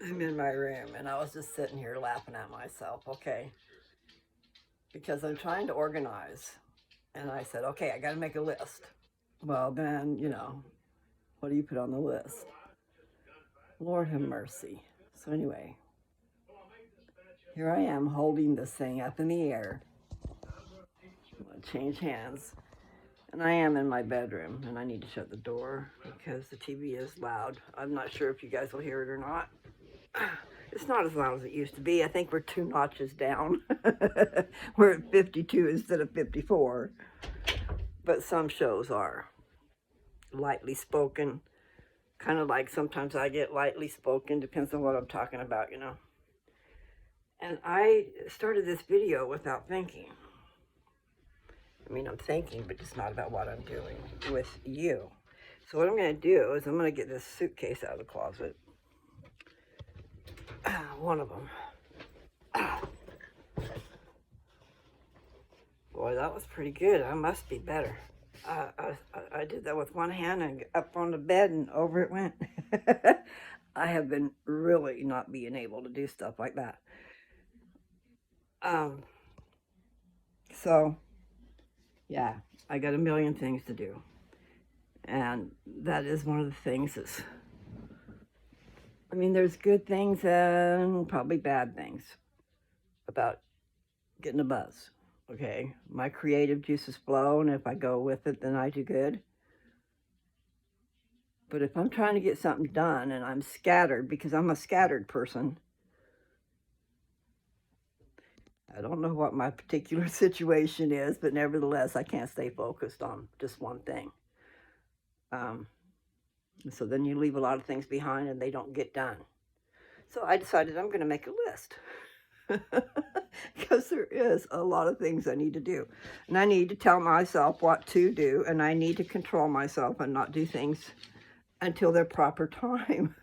I'm in my room and I was just sitting here laughing at myself, okay? Because I'm trying to organize. And I said, okay, I got to make a list. Well, then, what do you put on the list? Lord have mercy. So, anyway, here I am holding this thing up in the air. I'm going to change hands. And I am in my bedroom and I need to shut the door because the TV is loud. I'm not sure if you guys will hear it or not. It's not as loud as it used to be. I think we're 2 notches down. We're at 52 instead of 54. But some shows are lightly spoken, kind of like sometimes I get lightly spoken, depends on what I'm talking about. And I started this video without thinking. I mean, I'm thinking, but it's not about what I'm doing with you. So what I'm going to do is I'm going to get this suitcase out of the closet. One of them. Boy, that was pretty good. I must be better. I did that with one hand and up on the bed and over it went. I have been really not being able to do stuff like that. Um, so, yeah, I got a million things to do. And that is one of the things there's good things and probably bad things about getting a buzz. Okay, my creative juices flow, and if I go with it, then I do good. But if I'm trying to get something done and I'm scattered, because I'm a scattered person, I don't know what my particular situation is, but nevertheless, I can't stay focused on just one thing. So then you leave a lot of things behind and they don't get done. So I decided I'm going to make a list. Because there is a lot of things I need to do. And I need to tell myself what to do, and I need to control myself and not do things until their proper time.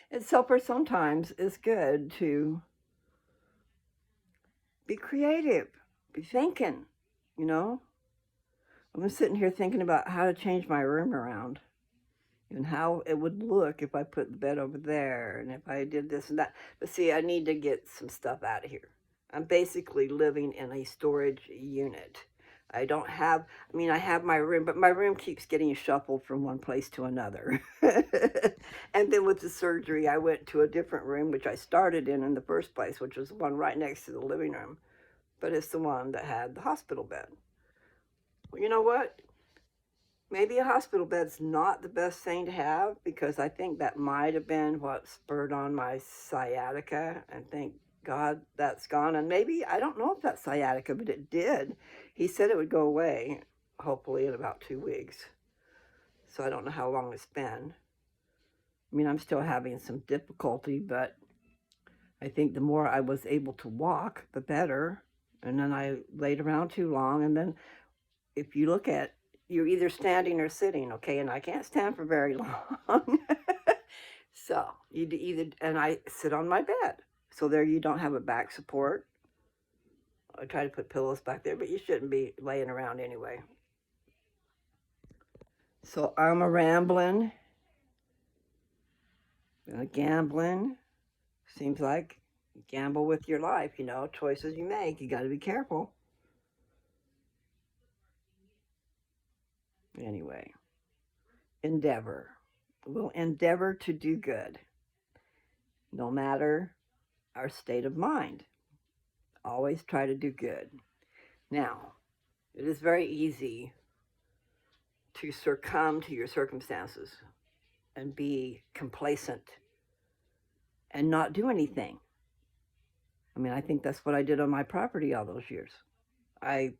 And so for sometimes it's good to be creative, be thinking, you know. I'm sitting here thinking about how to change my room around and how it would look if I put the bed over there and if I did this and that. But see, I need to get some stuff out of here. I'm basically living in a storage unit. I don't have, I have my room, but my room keeps getting shuffled from one place to another. And then with the surgery, I went to a different room, which I started in the first place, which was the one right next to the living room. But it's the one that had the hospital bed. Well, you know what? Maybe a hospital bed's not the best thing to have, because I think that might have been what spurred on my sciatica, and thank God that's gone. And maybe, I don't know if that's sciatica, but it did. He said it would go away, hopefully, in about 2 weeks. So I don't know how long it's been. I'm still having some difficulty, but I think the more I was able to walk, the better. And then I laid around too long, and then if you look at, you're either standing or sitting, okay? And I can't stand for very long. So you either, and I sit on my bed. So there you don't have a back support. I try to put pillows back there, but you shouldn't be laying around anyway. So I'm a rambling, gambling. Seems like gamble with your life, choices you make. You got to be careful. Anyway, endeavor. We'll endeavor to do good, no matter our state of mind. Always try to do good. Now, it is very easy to succumb to your circumstances and be complacent and not do anything. I think that's what I did on my property all those years. I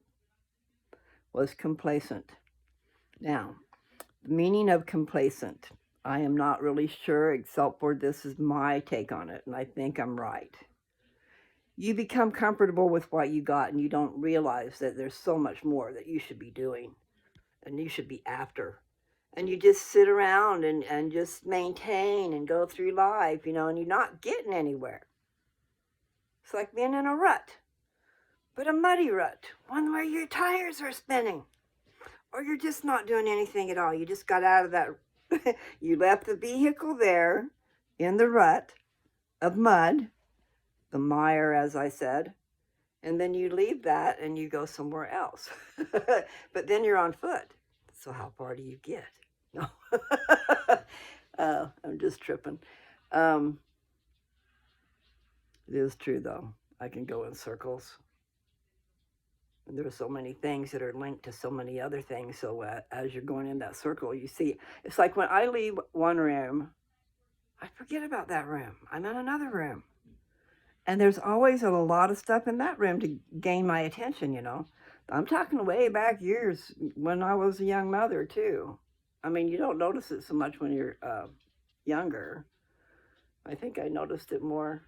was complacent. Now, the meaning of complacent, I am not really sure, except for this is my take on it, and I think I'm right. You become comfortable with what you got, and you don't realize that there's so much more that you should be doing and you should be after. And you just sit around and just maintain and go through life, and you're not getting anywhere. It's like being in a rut, but a muddy rut, one where your tires are spinning, or you're just not doing anything at all. You just got out of that, you left the vehicle there in the rut, of mud, the mire, as I said, and then you leave that and you go somewhere else. But then you're on foot. So how far do you get? No. I'm just tripping. Um, it is true, though. I can go in circles. And there are so many things that are linked to so many other things. So as you're going in that circle, you see, it's like when I leave one room, I forget about that room. I'm in another room. And there's always a lot of stuff in that room to gain my attention, you know. I'm talking way back years when I was a young mother, too. I mean, you don't notice it so much when you're younger. I think I noticed it more.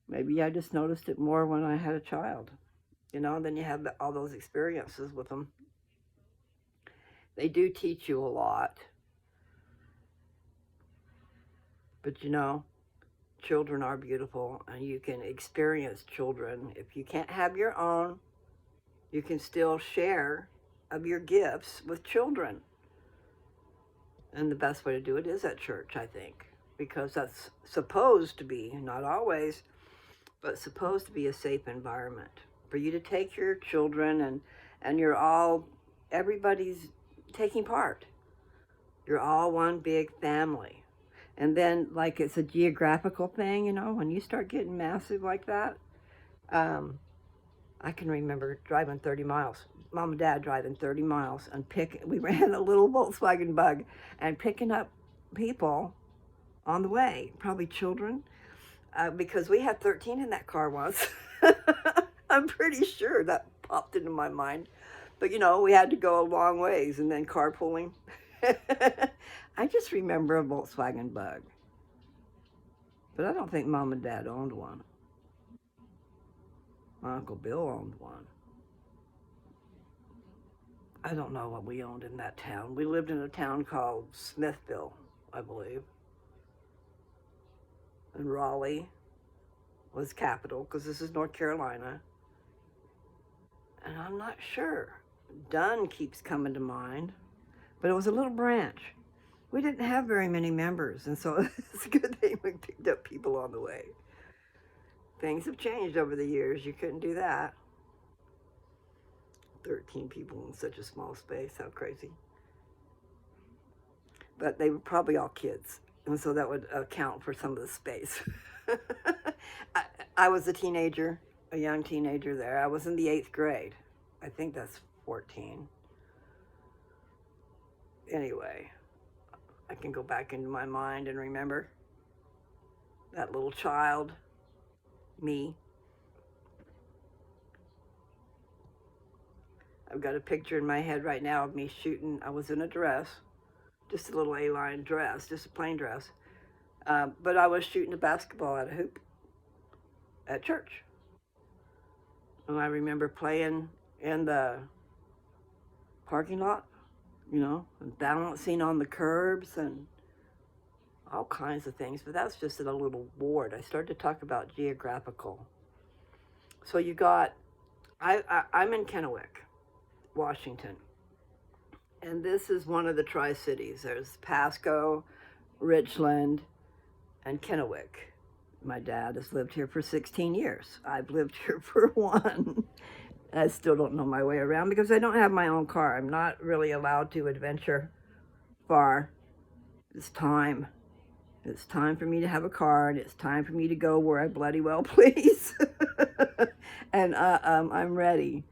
Maybe I just noticed it more when I had a child, you know, and then you have all those experiences with them. They do teach you a lot. But, you know, children are beautiful and you can experience children. If you can't have your own, you can still share of your gifts with children. And the best way to do it is at church, I think, because that's supposed to be, not always, but supposed to be a safe environment for you to take your children and you're all, everybody's taking part. You're all one big family. And then, like, it's a geographical thing, you know, when you start getting massive like that. I can remember driving 30 miles. Mom and Dad driving 30 miles and we ran a little Volkswagen Bug and picking up people on the way, probably children, because we had 13 in that car once. I'm pretty sure that popped into my mind. But, you know, we had to go a long ways and then carpooling. I just remember a Volkswagen Bug. But I don't think Mom and Dad owned one. My Uncle Bill owned one. I don't know what we owned in that town. We lived in a town called Smithville, I believe. And Raleigh was capital, because this is North Carolina. And I'm not sure. Dunn keeps coming to mind. But it was a little branch. We didn't have very many members, and so it's a good thing we picked up people on the way. Things have changed over the years. You couldn't do that. 13 people in such a small space. How crazy. But they were probably all kids, and so that would account for some of the space. I was a teenager, a young teenager there. I was in the 8th grade. I think that's 14. Anyway, I can go back into my mind and remember that little child, me. I've got a picture in my head right now of me shooting. I was in a dress, just a little A-line dress, just a plain dress. But I was shooting a basketball at a hoop at church. And I remember playing in the parking lot, you know, and balancing on the curbs and all kinds of things. But that's just in a little ward. I started to talk about geographical. So you got, I'm in Kennewick, Washington. And this is one of the Tri-Cities. There's Pasco, Richland, and Kennewick. My dad has lived here for 16 years. I've lived here for 1. I still don't know my way around because I don't have my own car. I'm not really allowed to adventure far. It's time. It's time for me to have a car, and it's time for me to go where I bloody well please. And I'm ready.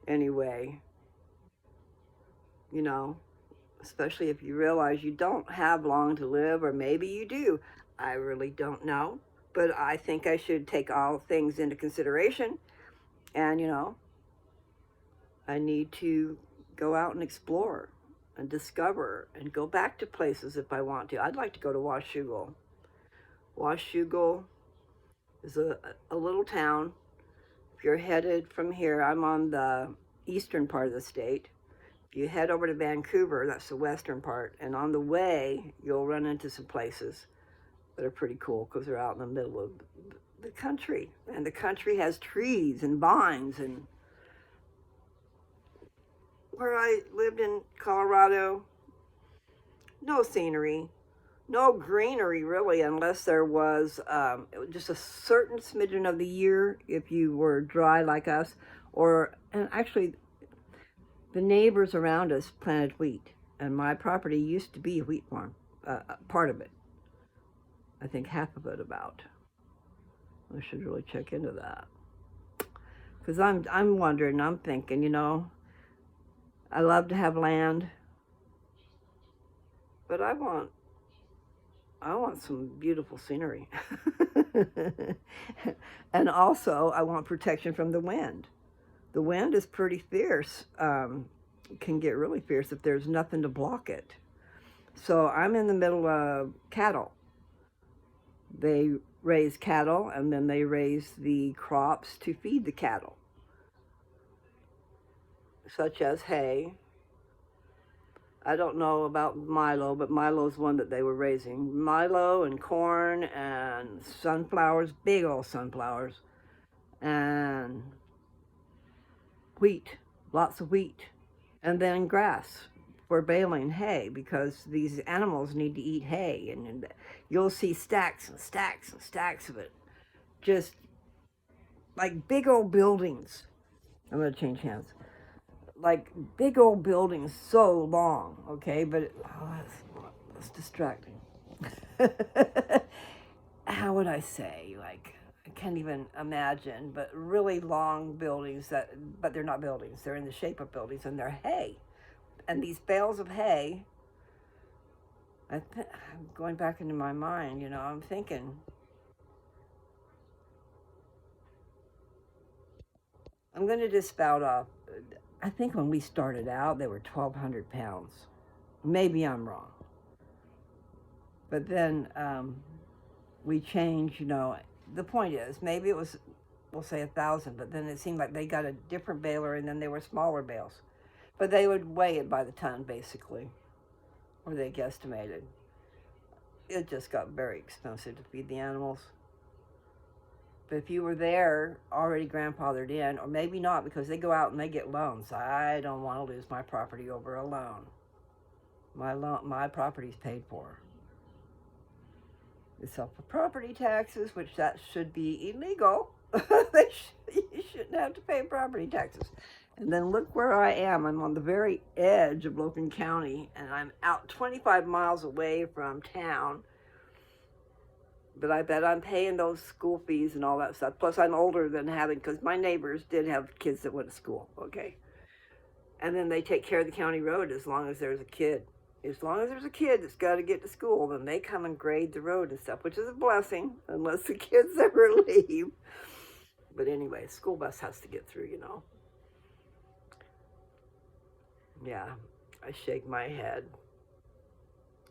Anyway, you know, especially if you realize you don't have long to live, or maybe you do. I really don't know. But I think I should take all things into consideration. And, you know, I need to go out and explore and discover and go back to places if I want to. I'd like to go to Washougal. Washougal is a little town. If you're headed from here, I'm on the eastern part of the state. If you head over to Vancouver, that's the western part. And on the way, you'll run into some places that are pretty cool because they're out in the middle of the country. And the country has trees and vines. And where I lived in Colorado, no scenery, no greenery really, unless there was just a certain smidgen of the year if you were dry like us, or, and actually the neighbors around us planted wheat, and my property used to be a wheat farm, part of it. I think half of it about. I should really check into that. Because I'm wondering, I'm thinking, you know, I love to have land, but I want some beautiful scenery. And also, I want protection from the wind. The wind is pretty fierce, can get really fierce if there's nothing to block it. So I'm in the middle of cattle. They raise cattle and then they raise the crops to feed the cattle, such as hay. I don't know about Milo, but Milo's one that they were raising. Milo and corn and sunflowers, big old sunflowers, and wheat, lots of wheat, and then grass for baling hay because these animals need to eat hay, and you'll see stacks and stacks and stacks of it, just like big old buildings. I'm going to change hands. Like big old buildings, so long, okay, but that's distracting. How would I say? Like, I can't even imagine, but really long buildings but they're not buildings. They're in the shape of buildings, and they're hay. And these bales of hay, I'm going back into my mind, you know, I'm thinking, I'm going to just spout off. I think when we started out, they were 1,200 pounds. Maybe I'm wrong. But then we changed, you know. The point is, maybe it was, we'll say 1,000, but then it seemed like they got a different baler and then they were smaller bales. But they would weigh it by the ton, basically, or they guesstimated. It just got very expensive to feed the animals. But if you were there already grandfathered in, or maybe not because they go out and they get loans. I don't want to lose my property over a loan. My property's paid for. Except for property taxes, which that should be illegal. You shouldn't have to pay property taxes. And then look where I am. I'm on the very edge of Logan County, and I'm out 25 miles away from town. But I bet I'm paying those school fees and all that stuff. Plus, I'm older than having, because my neighbors did have kids that went to school, okay? And then they take care of the county road as long as there's a kid. As long as there's a kid that's got to get to school, then they come and grade the road and stuff, which is a blessing, unless the kids ever leave. But anyway, school bus has to get through, you know. Yeah, I shake my head.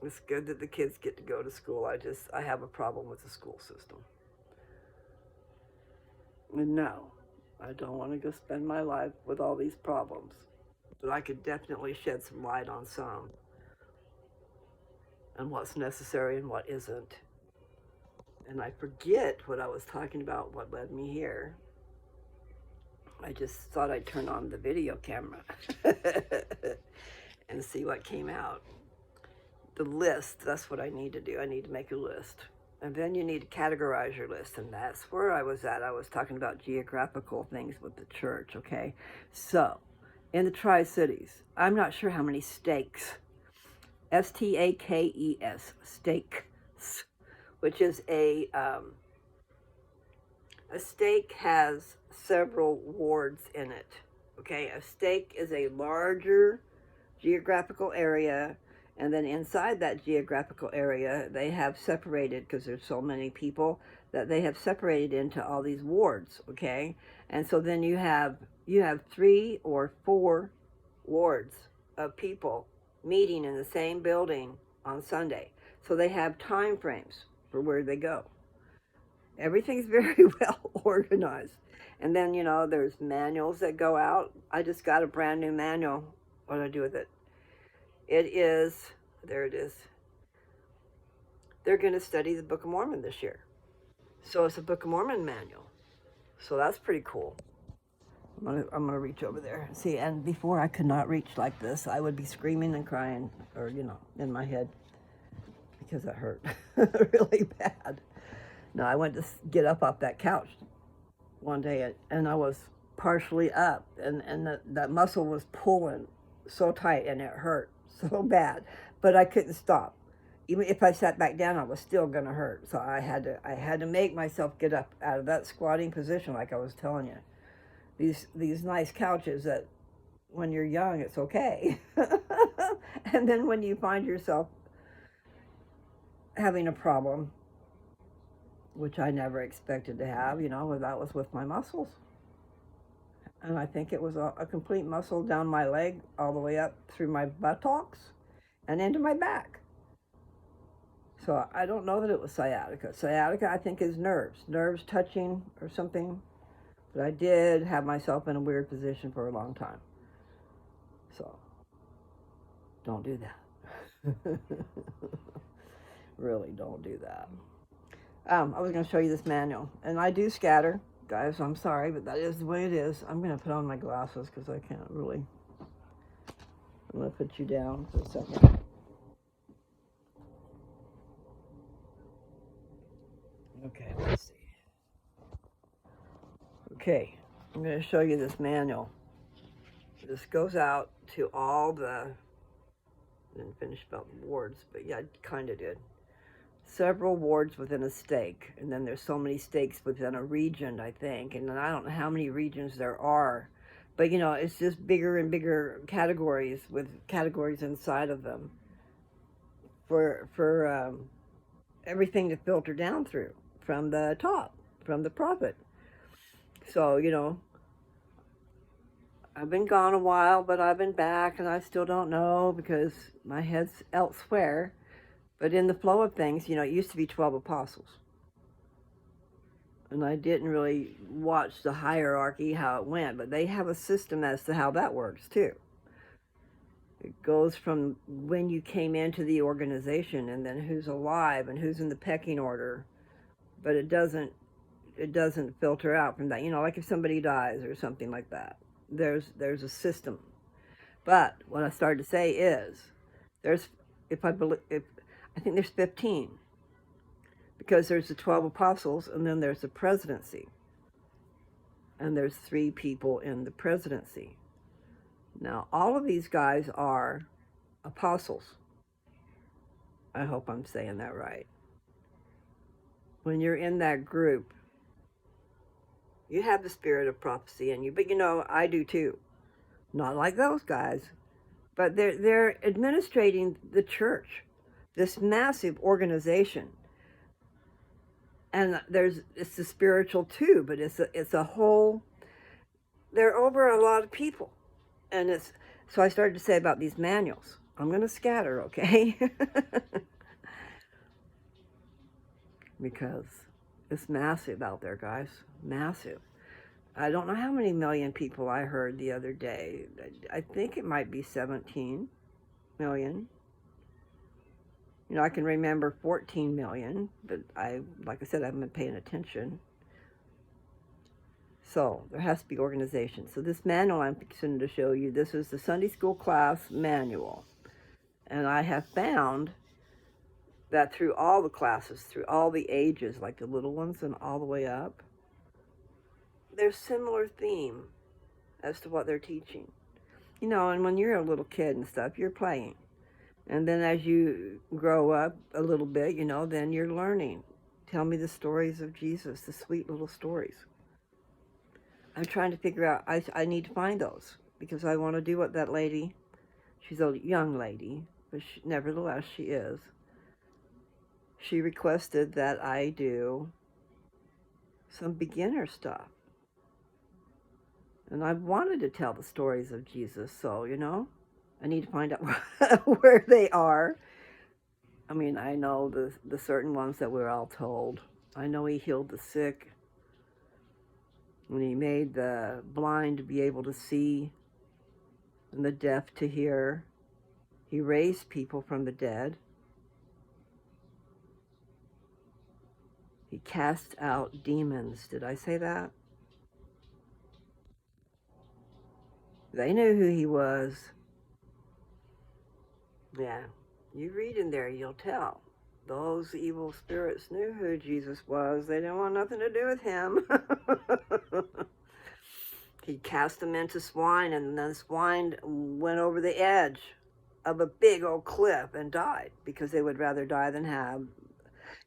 It's good that the kids get to go to school. I have a problem with the school system. And no, I don't want to go spend my life with all these problems. But I could definitely shed some light on some, and what's necessary and what isn't. And I forget what I was talking about, what led me here. I just thought I'd turn on the video camera and see what came out. The list, that's what I need to do. I need to make a list. And then you need to categorize your list, and that's where I was at. I was talking about geographical things with the church, okay? So, in the Tri-Cities, I'm not sure how many stakes, S-T-A-K-E-S, stakes, which is a stake has several wards in it, okay? A stake is a larger geographical area, and then inside that geographical area, they have separated, because there's so many people, that they have separated into all these wards, okay? And so then you have 3 or 4 wards of people meeting in the same building on Sunday. So they have time frames for where they go. Everything's very well organized. And then, you know, there's manuals that go out. I just got a brand new manual. What do I do with it? It is, there it is. They're going to study the Book of Mormon this year. So it's a Book of Mormon manual. So that's pretty cool. I'm gonna reach over there. See, and before I could not reach like this, I would be screaming and crying, or, you know, in my head. because it hurt really bad. No, I went to get up off that couch one day, and I was partially up, and that muscle was pulling so tight, and it hurt so bad, but I couldn't stop. Even if I sat back down, I was still gonna hurt. So I had to make myself get up out of that squatting position, like I was telling you. These nice couches that, when you're young, it's okay, and then when you find yourself having a problem, which I never expected to have, that was with my muscles. And I think it was a complete muscle down my leg, all the way up through my buttocks and into my back. So I don't know that it was sciatica. Sciatica, I think, is nerves touching or something. But I did have myself in a weird position for a long time. So don't do that. Really don't do that. I was going to show you this manual. And I do scatter. Guys, I'm sorry, but that is the way it is. I'm going to put on my glasses because I can't really. I'm going to put you down for a second. Okay, let's see. Okay, I'm going to show you this manual. This goes out to all the, didn't finish about the wards, but yeah, I kind of did. Several wards within a stake, and then there's so many stakes within a region, I think, and I don't know how many regions there are, but it's just bigger and bigger categories with categories inside of them for everything to filter down through from the top, from the prophet. So I've been gone a while, but I've been back, and I still don't know because my head's elsewhere. But in the flow of things, it used to be 12 apostles. And I didn't really watch the hierarchy, how it went, but they have a system as to how that works, too. It goes from when you came into the organization, and then who's alive, and who's in the pecking order. But it doesn't filter out from that. Like if somebody dies or something like that. There's a system. But what I started to say is, I think there's 15, because there's the 12 apostles, and then there's the presidency, and there's 3 people in the presidency. Now, all of these guys are apostles. I hope I'm saying that right. When you're in that group, you have the spirit of prophecy in you, but I do too. Not like those guys, but they're administrating the church, this massive organization. And it's the spiritual too, but it's a whole, they're over a lot of people. And so I started to say about these manuals. I'm going to scatter, okay? Because it's massive out there, guys. Massive. I don't know how many million people I heard the other day. I think it might be 17 million. I can remember 14 million, but like I said, I haven't been paying attention. So there has to be organization. So this manual I'm fixing to show you, this is the Sunday school class manual. And I have found that through all the classes, through all the ages, like the little ones and all the way up, there's similar theme as to what they're teaching. And when you're a little kid and stuff, you're playing. And then as you grow up a little bit, then you're learning. Tell me the stories of Jesus, the sweet little stories. I'm trying to figure out, I need to find those, because I want to do what that lady, she's a young lady, but nevertheless she is. She requested that I do some beginner stuff. And I wanted to tell the stories of Jesus, so, I need to find out where they are. I mean, I know the certain ones that we're all told. I know he healed the sick, when he made the blind to be able to see, and the deaf to hear. He raised people from the dead. He cast out demons. Did I say that? They knew who he was. Yeah, you read in there, you'll tell. those evil spirits knew who Jesus was. They didn't want nothing to do with him. He cast them into swine, and then swine went over the edge of a big old cliff and died, because they would rather die than have,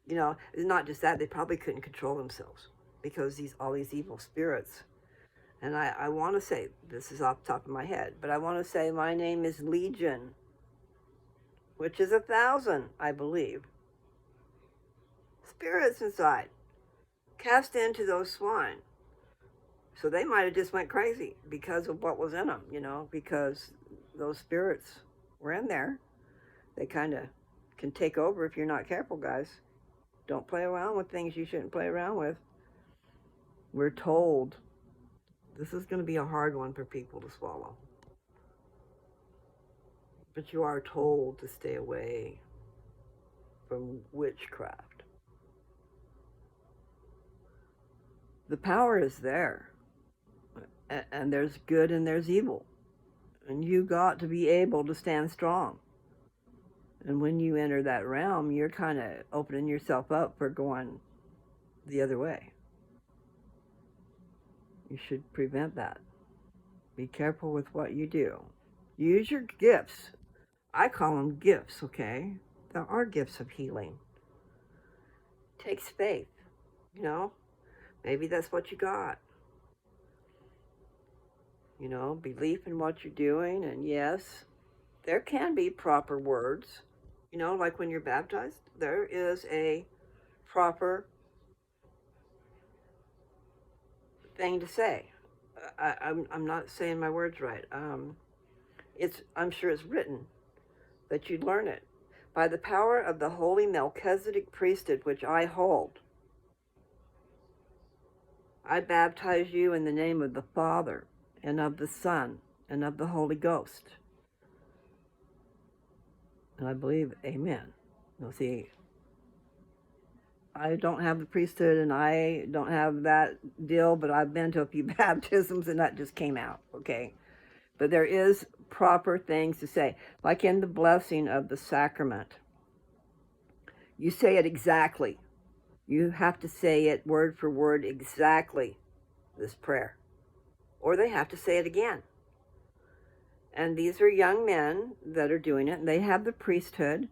not just that, they probably couldn't control themselves because all these evil spirits. And I want to say, this is off the top of my head, but I want to say my name is Legion, which is 1,000, I believe, spirits inside, cast into those swine. So they might have just went crazy because of what was in them, because those spirits were in there. They kind of can take over if you're not careful, guys. Don't play around with things you shouldn't play around with. We're told this is going to be a hard one for people to swallow. But you are told to stay away from witchcraft. The power is there. And there's good and there's evil. And you got to be able to stand strong. And when you enter that realm, you're kind of opening yourself up for going the other way. You should prevent that. Be careful with what you do. Use your gifts. I call them gifts, okay? There are gifts of healing. It takes faith, Maybe that's what you got. Belief in what you're doing. And yes, there can be proper words. Like when you're baptized, there is a proper thing to say. I'm not saying my words right. I'm sure it's written that you learn it. By the power of the holy Melchizedek priesthood, which I hold, I baptize you in the name of the Father, and of the Son, and of the Holy Ghost. And I believe, amen. See, I don't have the priesthood, and I don't have that deal, but I've been to a few baptisms, and that just came out, okay? But there is proper things to say. Like in the blessing of the sacrament, you say it exactly. You have to say it word for word exactly, this prayer. Or they have to say it again. And these are young men that are doing it, and they have the priesthood.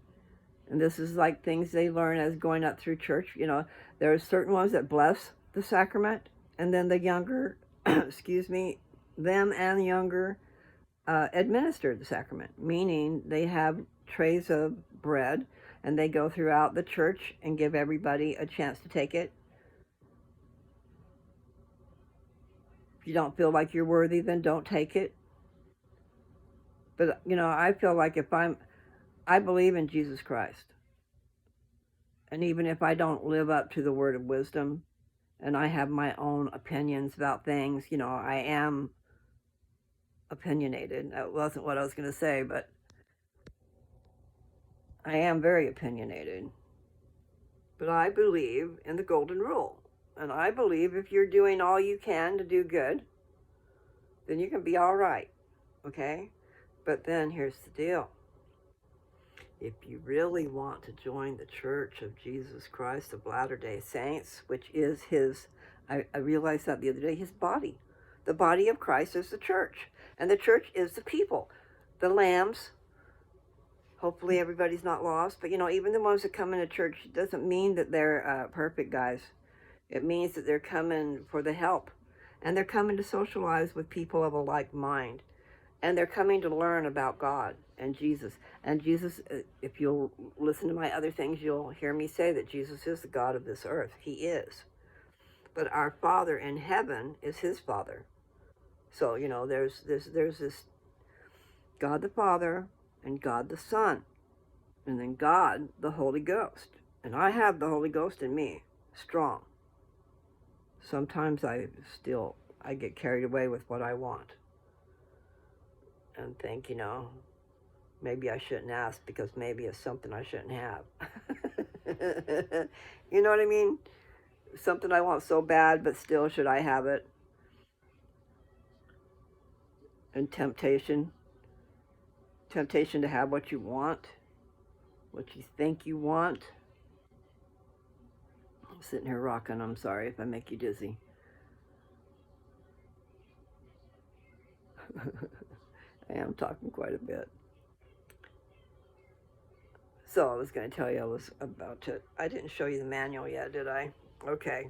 And this is like things they learn as going up through church. There are certain ones that bless the sacrament, and then the younger, them and the younger administer the sacrament, meaning they have trays of bread, and they go throughout the church and give everybody a chance to take it. If you don't feel like you're worthy, then don't take it. But, I feel like I believe in Jesus Christ. And even if I don't live up to the word of wisdom, and I have my own opinions about things, I am opinionated. That wasn't what I was going to say, but I am very opinionated. But I believe in the golden rule. And I believe if you're doing all you can to do good, then you can be all right, okay? But then here's the deal. If you really want to join the Church of Jesus Christ of Latter-day Saints, which is I realized that the other day, his body. The body of Christ is the church. And the church is the people, the lambs. Hopefully everybody's not lost. But, even the ones that come into church doesn't mean that they're perfect, guys. It means that they're coming for the help. And they're coming to socialize with people of a like mind. And they're coming to learn about God and Jesus. And Jesus, if you'll listen to my other things, you'll hear me say that Jesus is the God of this earth. He is. But our Father in heaven is his Father. So, there's this God the Father and God the Son. And then God the Holy Ghost. And I have the Holy Ghost in me, strong. Sometimes I get carried away with what I want. And think, maybe I shouldn't ask because maybe it's something I shouldn't have. You know what I mean? Something I want so bad, but still should I have it? And temptation to have what you want, what you think you want. sitting here rocking. I'm sorry if I make you dizzy. I am talking quite a bit. So I was going to tell you I didn't show you the manual yet, did I? Okay.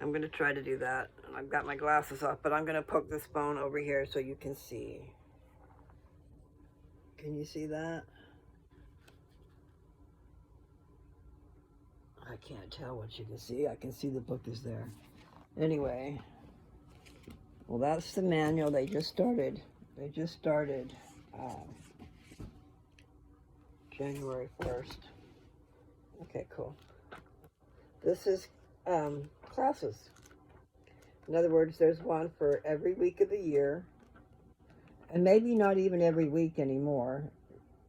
I'm going to try to do that. I've got my glasses off, but I'm going to poke this bone over here so you can see. Can you see that? I can't tell what you can see. I can see the book is there. Anyway, well, that's the manual. They just started January 1st. Okay, cool. This is classes. In other words, there's one for every week of the year, and maybe not even every week anymore.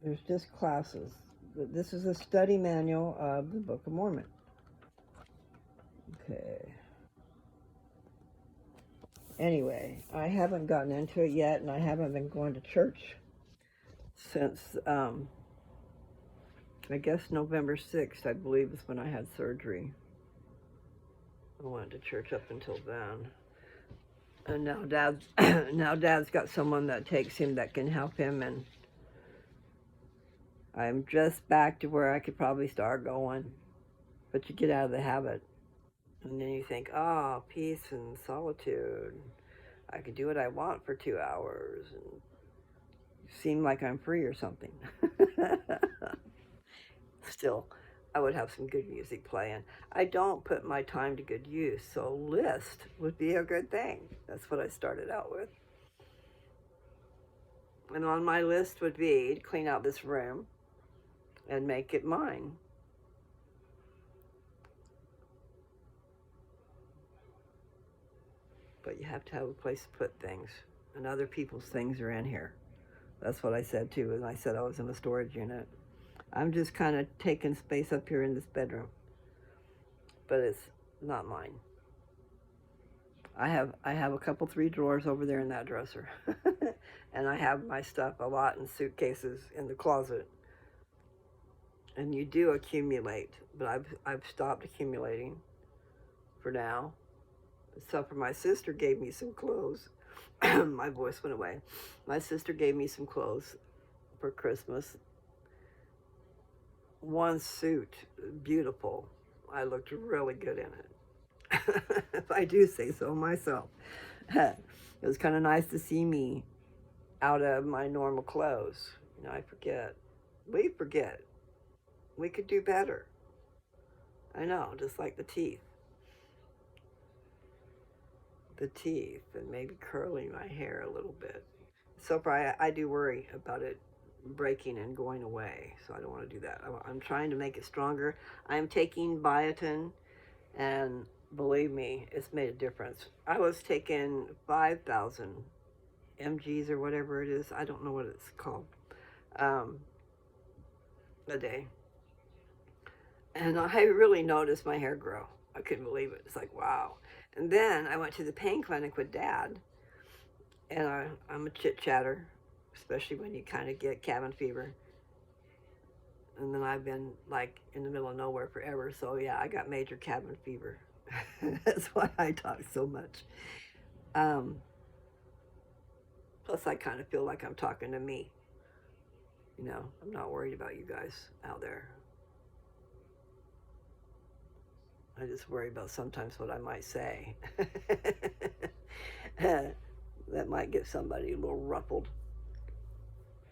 There's just classes. This is a study manual of the Book of Mormon. Okay. Anyway, I haven't gotten into it yet, and I haven't been going to church since, I guess November 6th, I believe, is when I had surgery. I went to church up until then. And now Dad's got someone that takes him that can help him, and I'm just back to where I could probably start going. But you get out of the habit. And then you think, oh, peace and solitude. I could do what I want for 2 hours and seem like I'm free or something. Still, I would have some good music playing. I don't put my time to good use, so list would be a good thing. That's what I started out with. And on my list would be to clean out this room and make it mine. But you have to have a place to put things, and other people's things are in here. That's what I said too, and I said I was in a storage unit. I'm just kind of taking space up here in this bedroom, but it's not mine. I have a couple 3 drawers over there in that dresser, and I have my stuff a lot in suitcases in the closet. And you do accumulate, but I've stopped accumulating for now. Except for my sister gave me some clothes. My voice went away. My sister gave me some clothes for Christmas. One suit, beautiful. I looked really good in it. If I do say so myself. It was kind of nice to see me out of my normal clothes. You know, I forget. We forget. We could do better. I know, just like the teeth. And maybe curling my hair a little bit. So far, I do worry about it breaking and going away, so I don't want to do that. I'm trying to make it stronger. I'm taking biotin, and believe me, it's made a difference. I was taking 5,000 mgs or whatever it is. I don't know what it's called, a day. And I really noticed my hair grow. I couldn't believe it. It's like, wow. And then I went to the pain clinic with Dad, and I'm a chit-chatter, especially when you kind of get cabin fever. And then I've been like in the middle of nowhere forever, so yeah, I got major cabin fever. That's why I talk so much. Plus, I kind of feel like I'm talking to me. You know, I'm not worried about you guys out there. I just worry about sometimes what I might say. That might get somebody a little ruffled.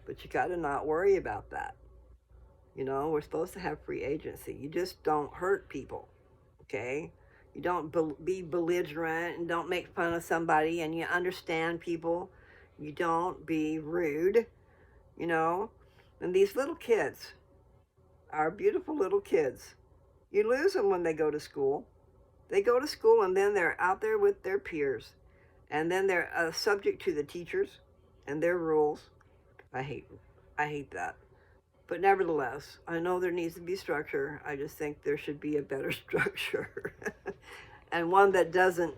But you gotta not worry about that. You know, we're supposed to have free agency. You just don't hurt people, okay? You don't be belligerent and don't make fun of somebody, and you understand people. You don't be rude, you know? And these little kids, our beautiful little kids, you lose them when they go to school. They go to school and then they're out there with their peers. And then they're subject to the teachers and their rules. I hate that. But nevertheless, I know there needs to be structure. I just think there should be a better structure. And one that doesn't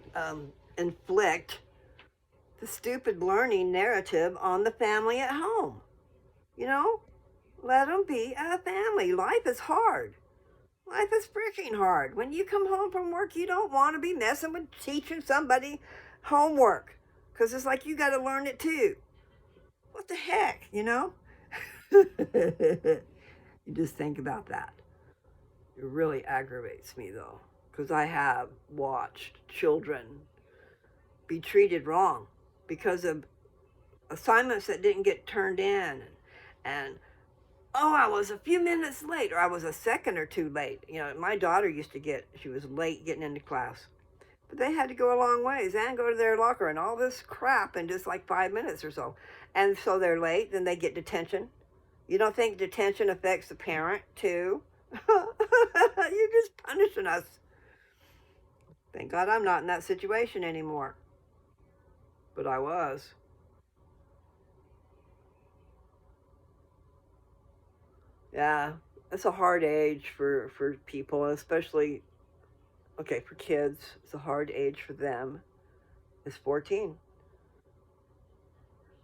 inflict the stupid learning narrative on the family at home. You know? Let them be a family. Life is hard. Life is freaking hard. When you come home from work, you don't want to be messing with teaching somebody homework because it's like you got to learn it too. What the heck, you know? You just think about that. It really aggravates me though, because I have watched children be treated wrong because of assignments that didn't get turned in, and oh, I was a few minutes late, or I was a second or two late. You know, my daughter used to she was late getting into class, but they had to go a long ways and go to their locker and all this crap in just like 5 minutes or so. And so they're late, then they get detention. You don't think detention affects the parent too? You're just punishing us. Thank God I'm not in that situation anymore. But I was. Yeah, it's a hard age for people, especially, okay, for kids. It's a hard age for them. It's 14.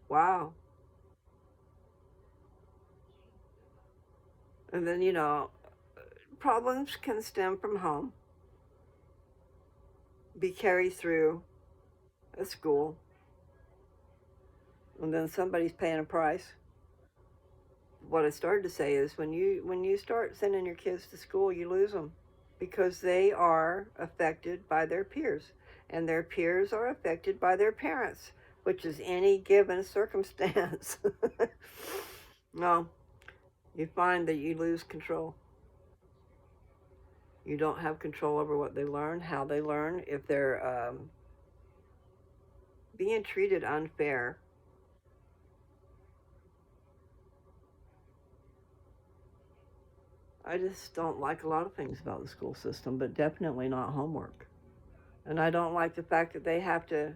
Wow. And then, problems can stem from home, be carried through a school, and then somebody's paying a price. What I started to say is when you start sending your kids to school, you lose them because they are affected by their peers, and their peers are affected by their parents, which is any given circumstance. No, you find that you lose control. You don't have control over what they learn, how they learn, if they're being treated unfair. I just don't like a lot of things about the school system, but definitely not homework. And I don't like the fact that they have to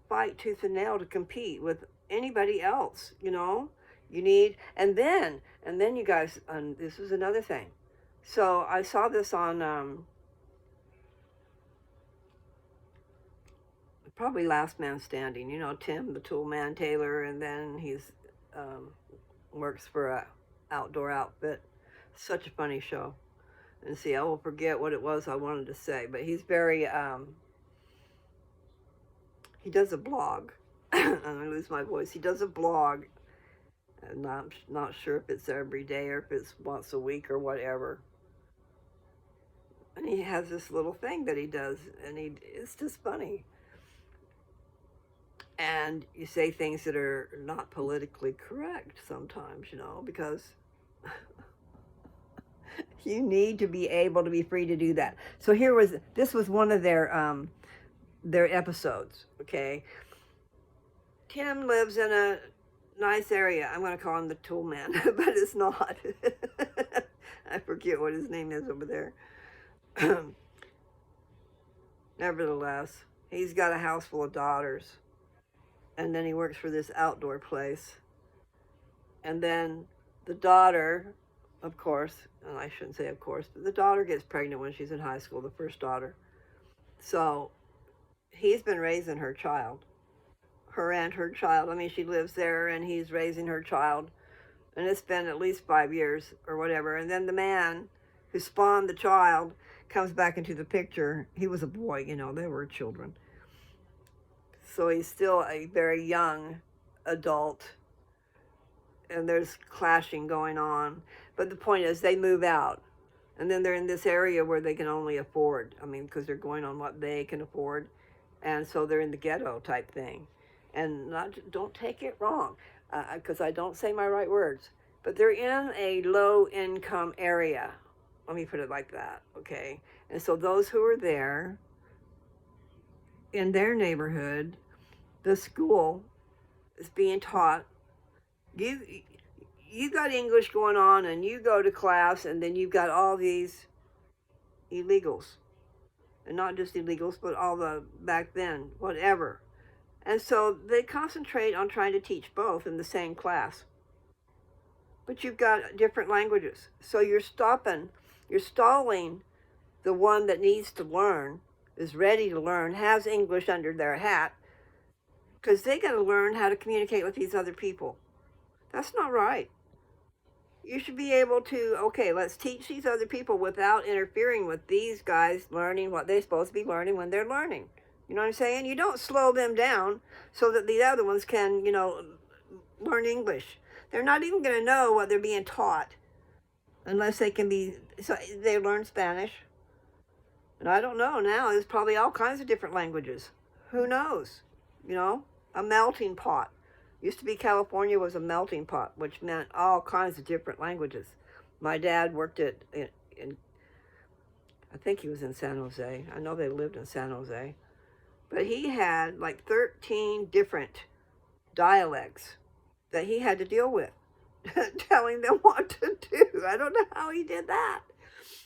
fight tooth and nail to compete with anybody else, You need, and then you guys, and this is another thing. So I saw this on probably Last Man Standing. Tim, the Tool Man Taylor, and then he's um, works for a outdoor outfit. Such a funny show. And see, I will forget what it was I wanted to say, but he's very he does a blog. I'm gonna lose my voice. He does a blog. I'm not sure if it's every day or if it's once a week or whatever. And he has this little thing that he does, and it's just funny. And you say things that are not politically correct sometimes, because you need to be able to be free to do that. So this was one of their episodes. Okay, Tim lives in a nice area. I'm going to call him the Tool Man, but it's not. I forget what his name is over there. Nevertheless, he's got a house full of daughters, and then he works for this outdoor place. And then the daughter, of course, and I shouldn't say of course, but the daughter gets pregnant when she's in high school, the first daughter. So he's been raising her child, her and her child. I mean, she lives there and he's raising her child. And it's been at least 5 years or whatever. And then the man who spawned the child comes back into the picture. He was a boy, they were children. So he's still a very young adult. And there's clashing going on. But the point is, they move out. And then they're in this area where they can only afford. I mean, because they're going on what they can afford. And so they're in the ghetto type thing. And don't take it wrong, because I don't say my right words. But they're in a low-income area. Let me put it like that, okay? And so those who are there, in their neighborhood, the school is being taught. You got English going on, and you go to class, and then you've got all these illegals. And not just illegals, but all the, back then, whatever. And so they concentrate on trying to teach both in the same class. But you've got different languages. So you're stalling the one that needs to learn, is ready to learn, has English under their hat, because they got to learn how to communicate with these other people. That's not right. You should be able to, okay, let's teach these other people without interfering with these guys learning what they're supposed to be learning when they're learning. You know what I'm saying? You don't slow them down so that the other ones can, learn English. They're not even going to know what they're being taught unless they can be, so they learn Spanish. And I don't know now, there's probably all kinds of different languages. Who knows? You know, a melting pot. Used to be California was a melting pot, which meant all kinds of different languages. My dad worked in I think he was in San Jose. I know they lived in San Jose. But he had like 13 different dialects that he had to deal with, telling them what to do. I don't know how he did that.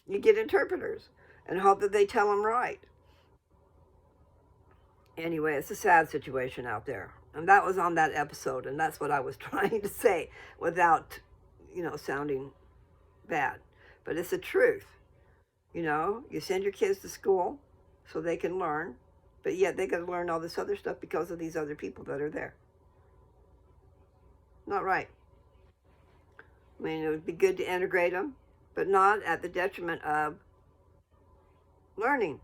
You get interpreters and hope that they tell him right. Anyway, it's a sad situation out there. And that was on that episode, and that's what I was trying to say without, sounding bad. But it's the truth. You send your kids to school so they can learn, but yet they got to learn all this other stuff because of these other people that are there. Not right. I mean, it would be good to integrate them, but not at the detriment of learning.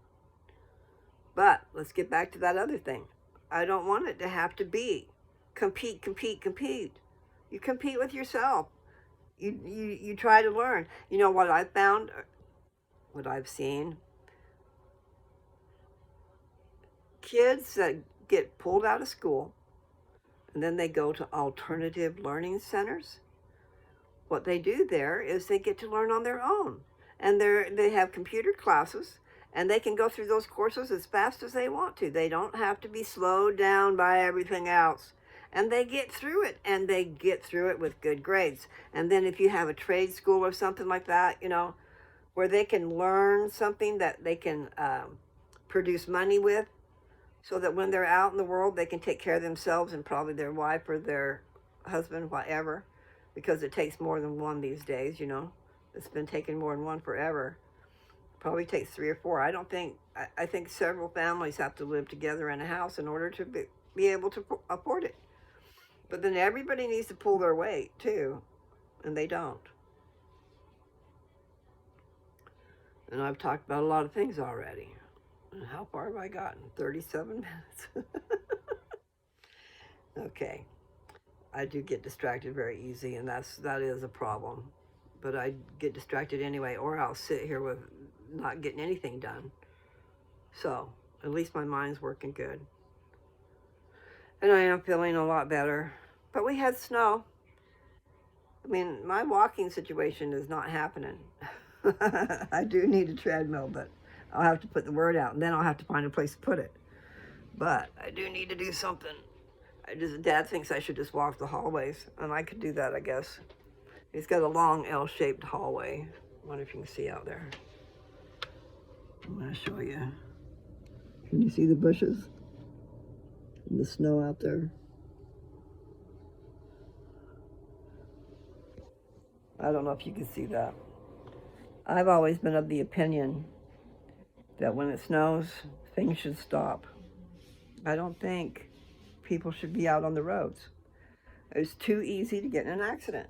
But let's get back to that other thing. I don't want it to have to be compete, compete, compete. You compete with yourself. You try to learn. You know what I've found, what I've seen? Kids that get pulled out of school and then they go to alternative learning centers. What they do there is they get to learn on their own. And they have computer classes and they can go through those courses as fast as they want to. They don't have to be slowed down by everything else. And they get through it, and they get through it with good grades. And then if you have a trade school or something like that, where they can learn something that they can produce money with, so that when they're out in the world, they can take care of themselves and probably their wife or their husband, whatever, because it takes more than one these days, It's been taking more than one forever. Probably takes 3 or 4. I think several families have to live together in a house in order to be able to afford it. But then everybody needs to pull their weight too, and they don't. And I've talked about a lot of things already. And how far have I gotten? 37 minutes. Okay. I do get distracted very easy, and that is a problem. But I get distracted anyway, or I'll sit here with not getting anything done. So at least my mind's working good. And I am feeling a lot better. But we had snow. I mean, my walking situation is not happening. I do need a treadmill, but I'll have to put the word out, and then I'll have to find a place to put it. But I do need to do something. Dad thinks I should just walk the hallways, and I could do that, I guess. He's got a long L-shaped hallway. I wonder if you can see out there. I'm going to show you. Can you see the bushes and the snow out there? I don't know if you can see that. I've always been of the opinion that when it snows, things should stop. I don't think people should be out on the roads. It's too easy to get in an accident.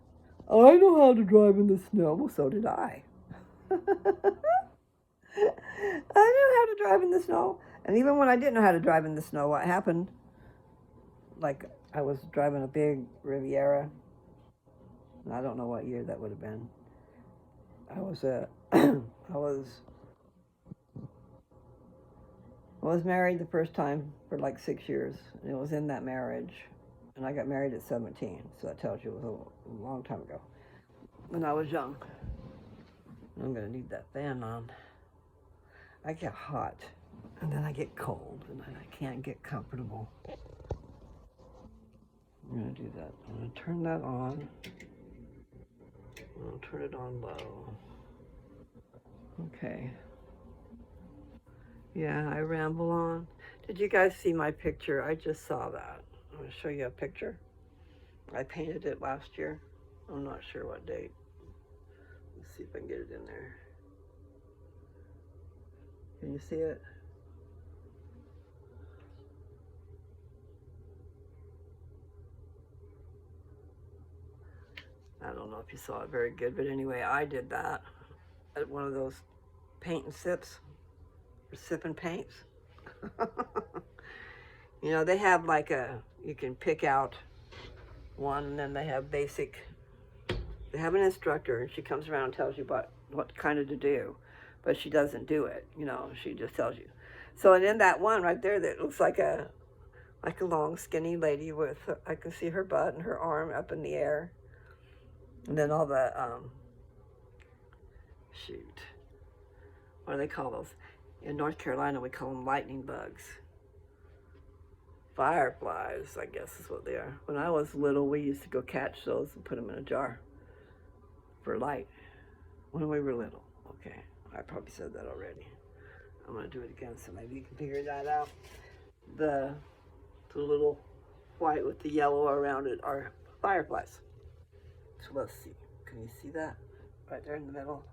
I know how to drive in the snow. Well, so did I. I knew how to drive in the snow. And even when I didn't know how to drive in the snow, what happened, like I was driving a big Riviera. And I don't know what year that would have been. I was married the first time for like 6 years. And it was in that marriage. And I got married at 17. So that tells you it was a long time ago. When I was young. I'm going to need that fan on. I get hot. And then I get cold. And then I can't get comfortable. I'm going to do that. I'm going to turn that on. I'll turn it on low. Okay. Yeah, I ramble on. Did you guys see my picture? I just saw that. I'm going to show you a picture. I painted it last year. I'm not sure what date. Let's see if I can get it in there. Can you see it? I don't don't know if you saw it very good, but anyway, I did that at one of those paint and sips, or sip and paints. You know, they have like you can pick out one, and then they have basic, they have an instructor, and she comes around and tells you what kind of to do, but she doesn't do it, you know, she just tells you. So, and in that one right there that looks like a long skinny lady with, I can see her butt and her arm up in the air, and then all the shoot, what do they call those? In North Carolina we call them lightning bugs. Fireflies, I guess is what they are. When I was little, we used to go catch those and put them in a jar for light. When we were little. Okay, I probably said that already. I'm gonna do it again, so maybe you can figure that out. The little white with the yellow around it are fireflies. So let's see. Can you see that? Right there in the middle.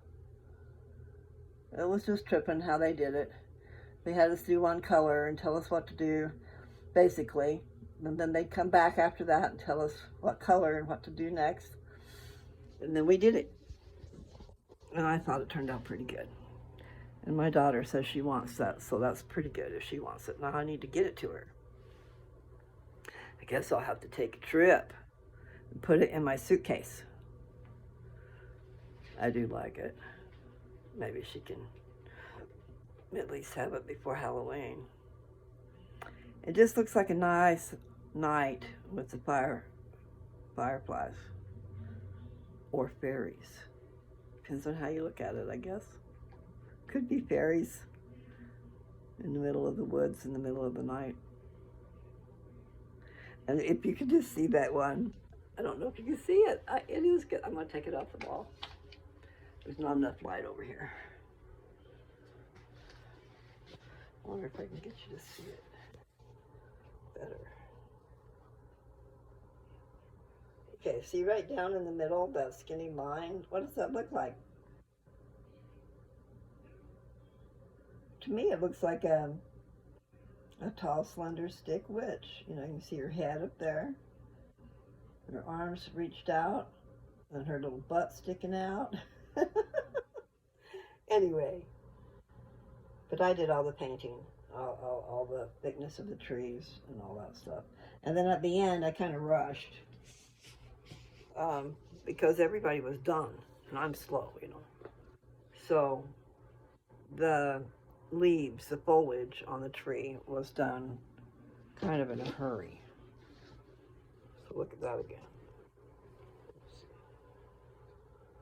It was just tripping how they did it. They had us do one color and tell us what to do, basically. And then they'd come back after that and tell us what color and what to do next. And then we did it. And I thought it turned out pretty good. And my daughter says she wants that, so that's pretty good if she wants it. Now I need to get it to her. I guess I'll have to take a trip and put it in my suitcase. I do like it. Maybe she can at least have it before Halloween. It just looks like a nice night with the fireflies or fairies. Depends on how you look at it, I guess. Could be fairies in the middle of the woods in the middle of the night. And if you could just see that one, I don't know if you can see it. It is good. I'm going to take it off the wall. There's not enough light over here. I wonder if I can get you to see it better. Okay, see right down in the middle, that skinny line? What does that look like? To me, it looks like a tall, slender stick witch. You know, you can see her head up there. Her arms reached out, and her little butt sticking out. Anyway, but I did all the painting, all the thickness of the trees and all that stuff. And then at the end, I kind of rushed because everybody was done, and I'm slow, you know. So the leaves, the foliage on the tree was done kind of in a hurry. So look at that again. Let's see.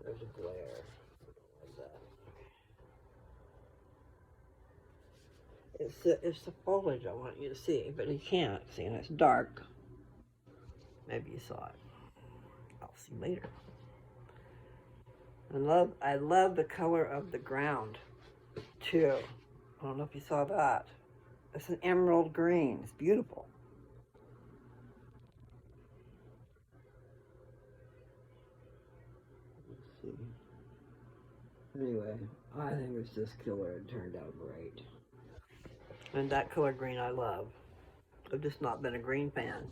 There's a glare. It's the foliage I want you to see, but you can't see, and it's dark. Maybe you saw it. I'll see later. I love the color of the ground, too. I don't know if you saw that. It's an emerald green. It's beautiful. Let's see. Anyway, I think it's just killer. It turned out great. And that color green I love. I've just not been a green fan.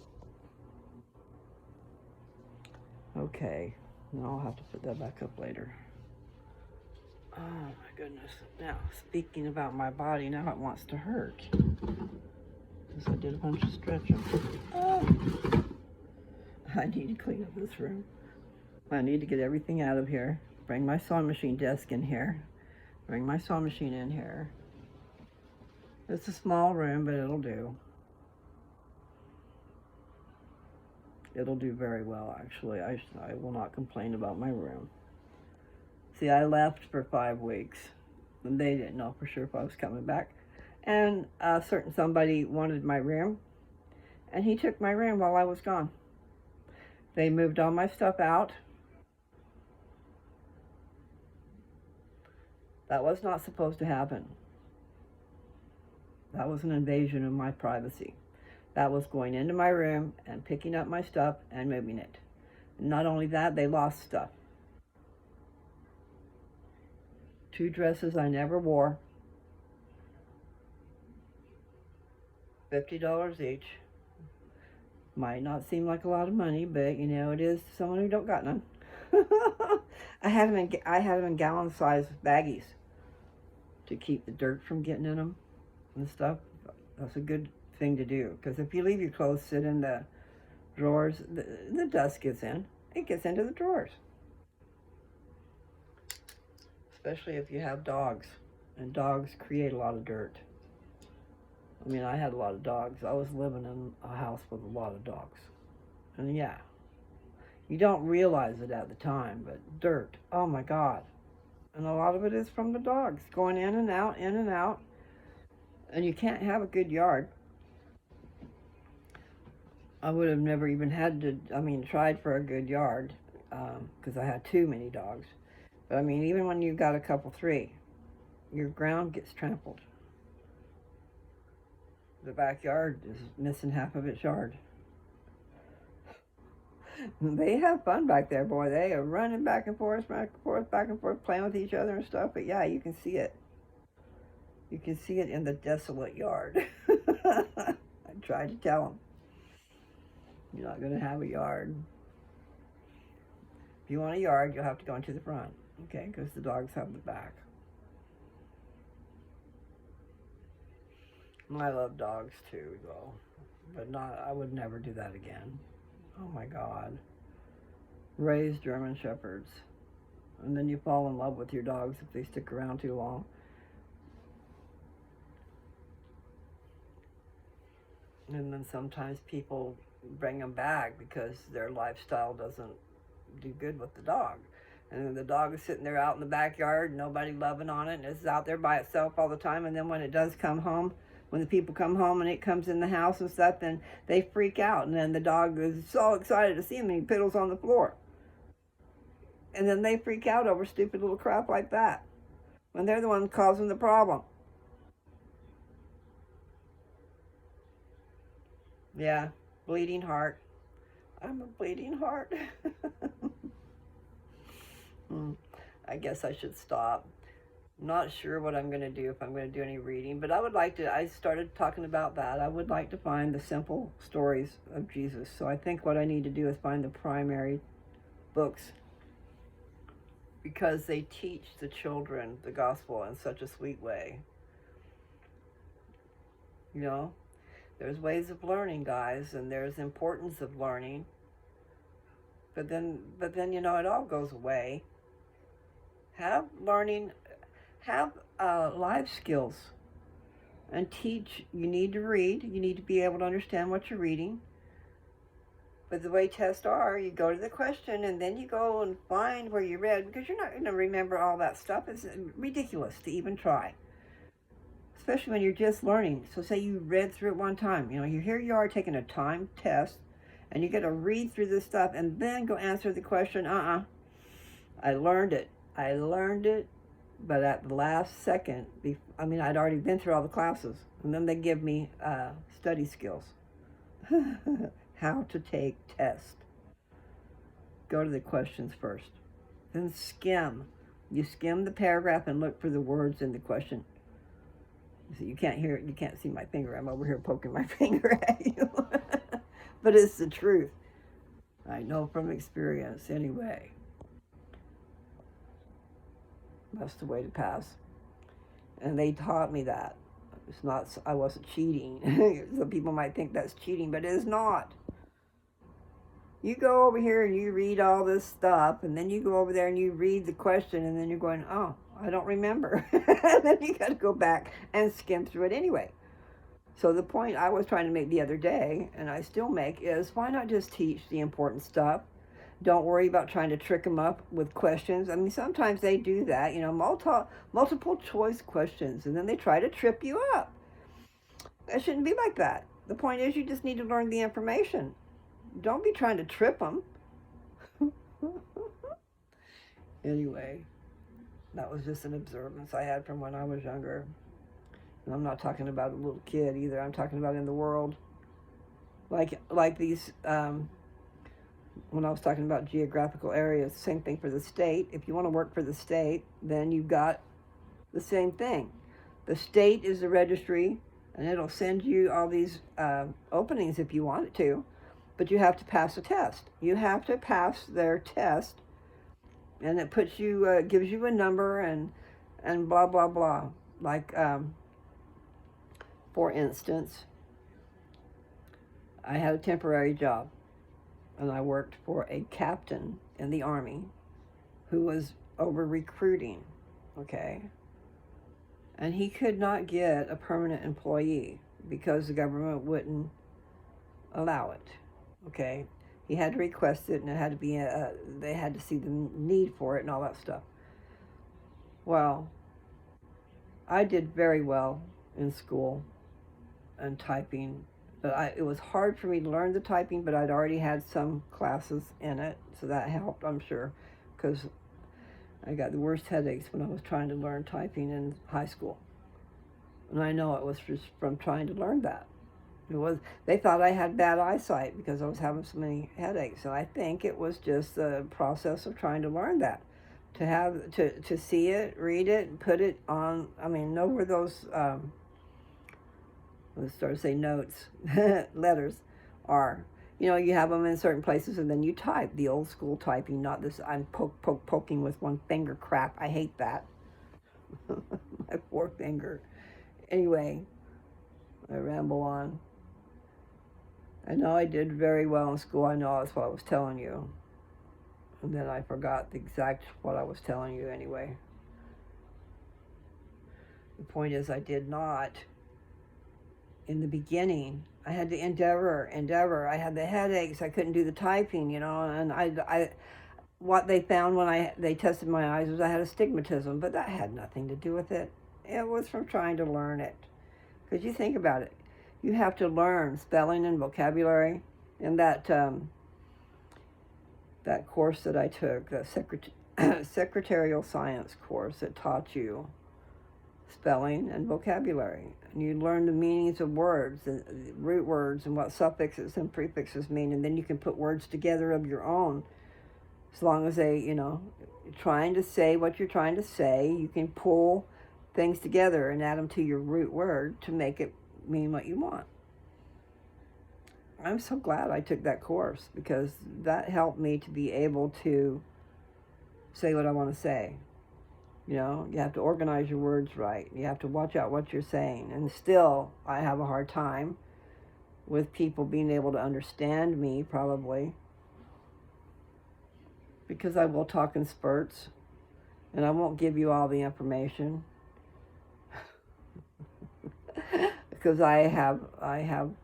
Okay, now I'll have to put that back up later. Oh my goodness. Now, speaking about my body, now it wants to hurt. Because I did a bunch of stretching. Oh. I need to clean up this room. I need to get everything out of here. Bring my sewing machine desk in here. Bring my sewing machine in here. It's a small room, but it'll do. It'll do very well, actually. I will not complain about my room. See, I left for 5 weeks, and they didn't know for sure if I was coming back. And somebody wanted my room, and he took my room while I was gone. They moved all my stuff out. That was not supposed to happen. That was an invasion of my privacy. That was going into my room and picking up my stuff and moving it. Not only that, they lost stuff. 2 dresses I never wore. $50 each. Might not seem like a lot of money, but you know, it is to someone who don't got none. I have them in gallon-sized baggies to keep the dirt from getting in them and stuff. That's a good thing to do, because if you leave your clothes sit in the drawers, the dust gets in. It gets into the drawers, especially if you have dogs, and dogs create a lot of dirt. I mean, I had a lot of dogs. I was living in a house with a lot of dogs, and yeah, you don't realize it at the time, but dirt, oh my God. And a lot of it is from the dogs going in and out, in and out. And you can't have a good yard. I would have never even had to, tried for a good yard because I had too many dogs. But I mean, even when you've got a couple, three, your ground gets trampled. The backyard is missing half of its yard. They have fun back there, boy. They are running back and forth, back and forth, back and forth, playing with each other and stuff. But yeah, you can see it. You can see it in the desolate yard. I tried to tell them, you're not going to have a yard. If you want a yard, you'll have to go into the front, okay? Because the dogs have the back. And I love dogs too, though. But I would never do that again. Oh my God. Raise German Shepherds. And then you fall in love with your dogs if they stick around too long. And then sometimes people bring them back because their lifestyle doesn't do good with the dog. And then the dog is sitting there out in the backyard, nobody loving on it, and it's out there by itself all the time. And then when it does come home, when the people come home and it comes in the house and stuff, then they freak out. And then the dog is so excited to see him and he piddles on the floor. And then they freak out over stupid little crap like that, when they're the ones causing the problem. Yeah, bleeding heart. I'm a bleeding heart. I guess I should stop. Not sure what I'm going to do, if I'm going to do any reading, but I started talking about that. I would like to find the simple stories of Jesus. So I think what I need to do is find the primary books, because they teach the children the gospel in such a sweet way. You know, there's ways of learning, guys, and there's importance of learning. But then, it all goes away. Have life skills, and teach. You need to read. You need to be able to understand what you're reading. But the way tests are, you go to the question and then you go and find where you read, because you're not going to remember all that stuff. It's ridiculous to even try, especially when you're just learning. So say you read through it one time. Here you are taking a timed test, and you got to read through this stuff and then go answer the question. I learned it, but at the last second, I'd already been through all the classes, and then they give me study skills. How to take tests. Go to the questions first, then skim. You skim the paragraph and look for the words in the question. So you can't hear it, you can't see my finger. I'm over here poking my finger at you. But it's the truth. I know from experience anyway. That's the way to pass. And they taught me that. It's not, I wasn't cheating. Some people might think that's cheating, but it is not. You go over here and you read all this stuff, and then you go over there and you read the question, and then you're going, oh, I don't remember. And then you got to go back and skim through it anyway. So the point I was trying to make the other day, and I still make, is why not just teach the important stuff? Don't worry about trying to trick them up with questions. Sometimes they do that, multiple choice questions, and then they try to trip you up. That shouldn't be like that. The point is, you just need to learn the information. Don't be trying to trip them. Anyway, that was just an observance I had from when I was younger. And I'm not talking about a little kid either. I'm talking about in the world. Like these, when I was talking about geographical areas, same thing for the state. If you want to work for the state, then you've got the same thing. The state is the registry, and it'll send you all these openings if you want it to, but you have to pass a test. You have to pass their test and it puts you, gives you a number and blah blah blah. Like, for instance, I had a temporary job, and I worked for a captain in the Army who was over recruiting, okay? And he could not get a permanent employee because the government wouldn't allow it, okay? He had to request it, and it had to be, they had to see the need for it and all that stuff. Well, I did very well in school and typing, but it was hard for me to learn the typing, but I'd already had some classes in it, so that helped, I'm sure, because I got the worst headaches when I was trying to learn typing in high school. And I know it was just from trying to learn that. It was, they thought I had bad eyesight because I was having so many headaches. And I think it was just the process of trying to learn that. To see it, read it, put it on, I mean, know where those, let's start to say notes, letters are. You know, you have them in certain places, and then you type the old school typing, not this I'm poking with one finger crap. I hate that. My forefinger. Anyway, I ramble on. I know I did very well in school. I know that's what I was telling you. And then I forgot the exact what I was telling you anyway. The point is, I did not, in the beginning, I had to endeavor. I had the headaches. I couldn't do the typing, you know, and what they found when they tested my eyes was I had astigmatism, but that had nothing to do with it. It was from trying to learn it. Because you think about it, you have to learn spelling and vocabulary, and that course that I took, the secretarial science course that taught you spelling and vocabulary. And you learn the meanings of words, and root words, and what suffixes and prefixes mean, and then you can put words together of your own. As long as they, you know, trying to say what you're trying to say, you can pull things together and add them to your root word to make it mean what you want. I'm so glad I took that course because that helped me to be able to say what I want to say. You know, you have to organize your words right. You have to watch out what you're saying. And still, I have a hard time with people being able to understand me, probably, because I will talk in spurts, and I won't give you all the information. Because I'm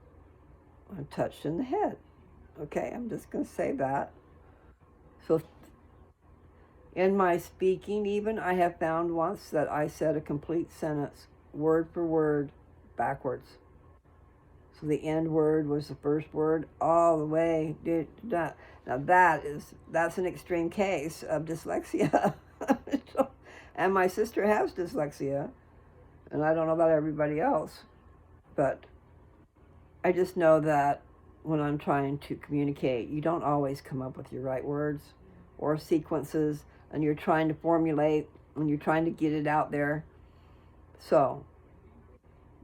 touched in the head. Okay, I'm just going to say that. So in my speaking, even, I have found once that I said a complete sentence, word for word, backwards. So the end word was the first word all the way. Now that's an extreme case of dyslexia. And my sister has dyslexia, and I don't know about everybody else, but I just know that when I'm trying to communicate, you don't always come up with your right words or sequences, and you're trying to formulate, and you're trying to get it out there. So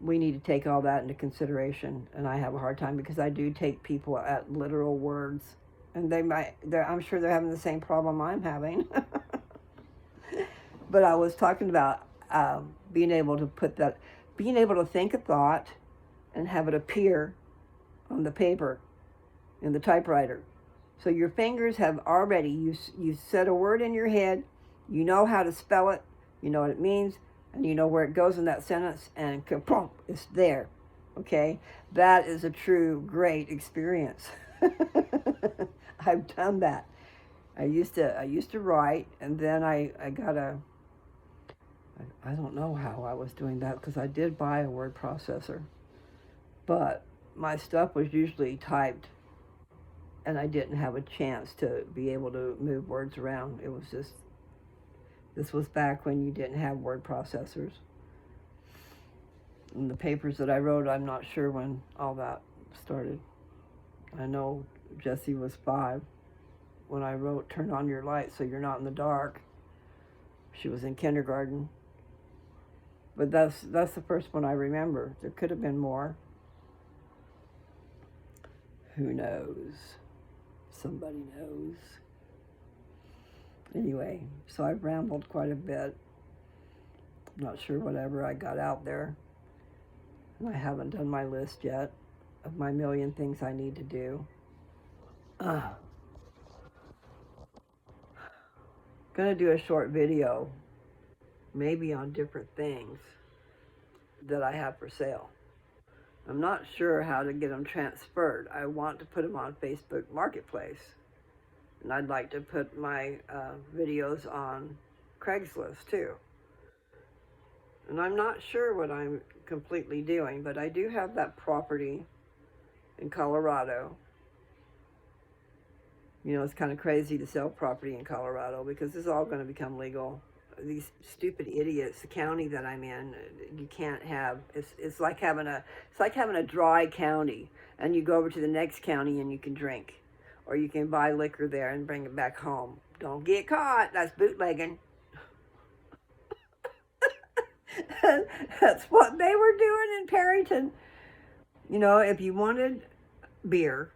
we need to take all that into consideration, and I have a hard time because I do take people at literal words, and I'm sure they're having the same problem I'm having. But I was talking about being able to think a thought and have it appear on the paper in the typewriter. So your fingers have already, you said a word in your head, you know how to spell it, you know what it means, and you know where it goes in that sentence, and kaplunk, it's there. Okay? That is a true great experience. I've done that. I used to write, and then I don't know how I was doing that because I did buy a word processor. But my stuff was usually typed, and I didn't have a chance to be able to move words around. It was just, this was back when you didn't have word processors. And the papers that I wrote, I'm not sure when all that started. I know Jessie was 5 when I wrote Turn On Your Light So You're Not in the Dark. She was in kindergarten. But that's the first one I remember. There could have been more. Who knows? Somebody knows. Anyway, so I've rambled quite a bit. Not sure whatever I got out there. I haven't done my list yet of my million things I need to do. Gonna do a short video, maybe on different things that I have for sale. I'm not sure how to get them transferred. I want to put them on Facebook Marketplace. And I'd like to put my videos on Craigslist too. And I'm not sure what I'm completely doing, but I do have that property in Colorado. You know, it's kind of crazy to sell property in Colorado because this is all going to become legal. These stupid idiots, the county that I'm in, you can't have, it's like having a dry county, and you go over to the next county and you can drink, or you can buy liquor there and bring it back home. Don't get caught, that's bootlegging. That's what they were doing in Perryton. You know, if you wanted beer,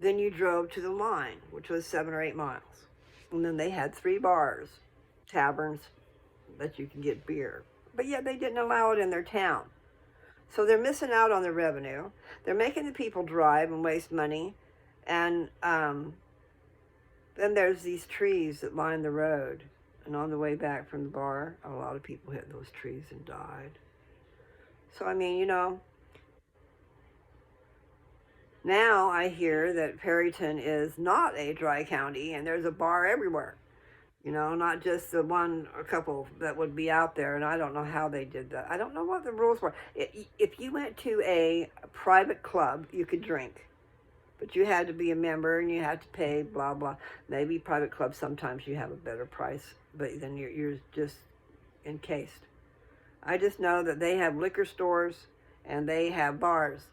then you drove to the line, which was 7 or 8 miles. And then they had 3 bars, taverns, that you could get beer. But yet they didn't allow it in their town. So they're missing out on their revenue. They're making the people drive and waste money. And then there's these trees that line the road. And on the way back from the bar, a lot of people hit those trees and died. So, I mean, you know, now I hear that Perryton is not a dry county and there's a bar everywhere. You know, not just the one or couple that would be out there, and I don't know how they did that. I don't know what the rules were. If you went to a private club, you could drink. But you had to be a member and you had to pay, blah, blah. Maybe private clubs, sometimes you have a better price, but then you're just encased. I just know that they have liquor stores and they have bars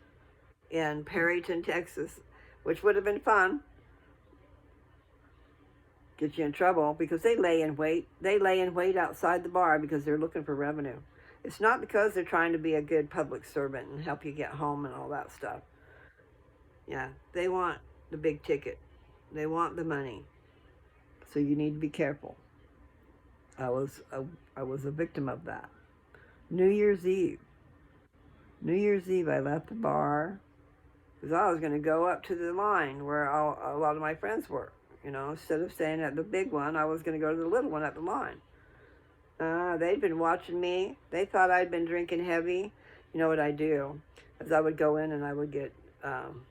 in Perryton, Texas, which would have been fun. Get you in trouble because they lay in wait. They lay in wait outside the bar because they're looking for revenue. It's not because they're trying to be a good public servant and help you get home and all that stuff. Yeah, they want the big ticket. They want the money. So you need to be careful. I was a victim of that. New Year's Eve, I left the bar because I was going to go up to the line where a lot of my friends were. You know, instead of staying at the big one, I was going to go to the little one at the line. They'd been watching me. They thought I'd been drinking heavy. You know what I do is I would go in and I would get, I'm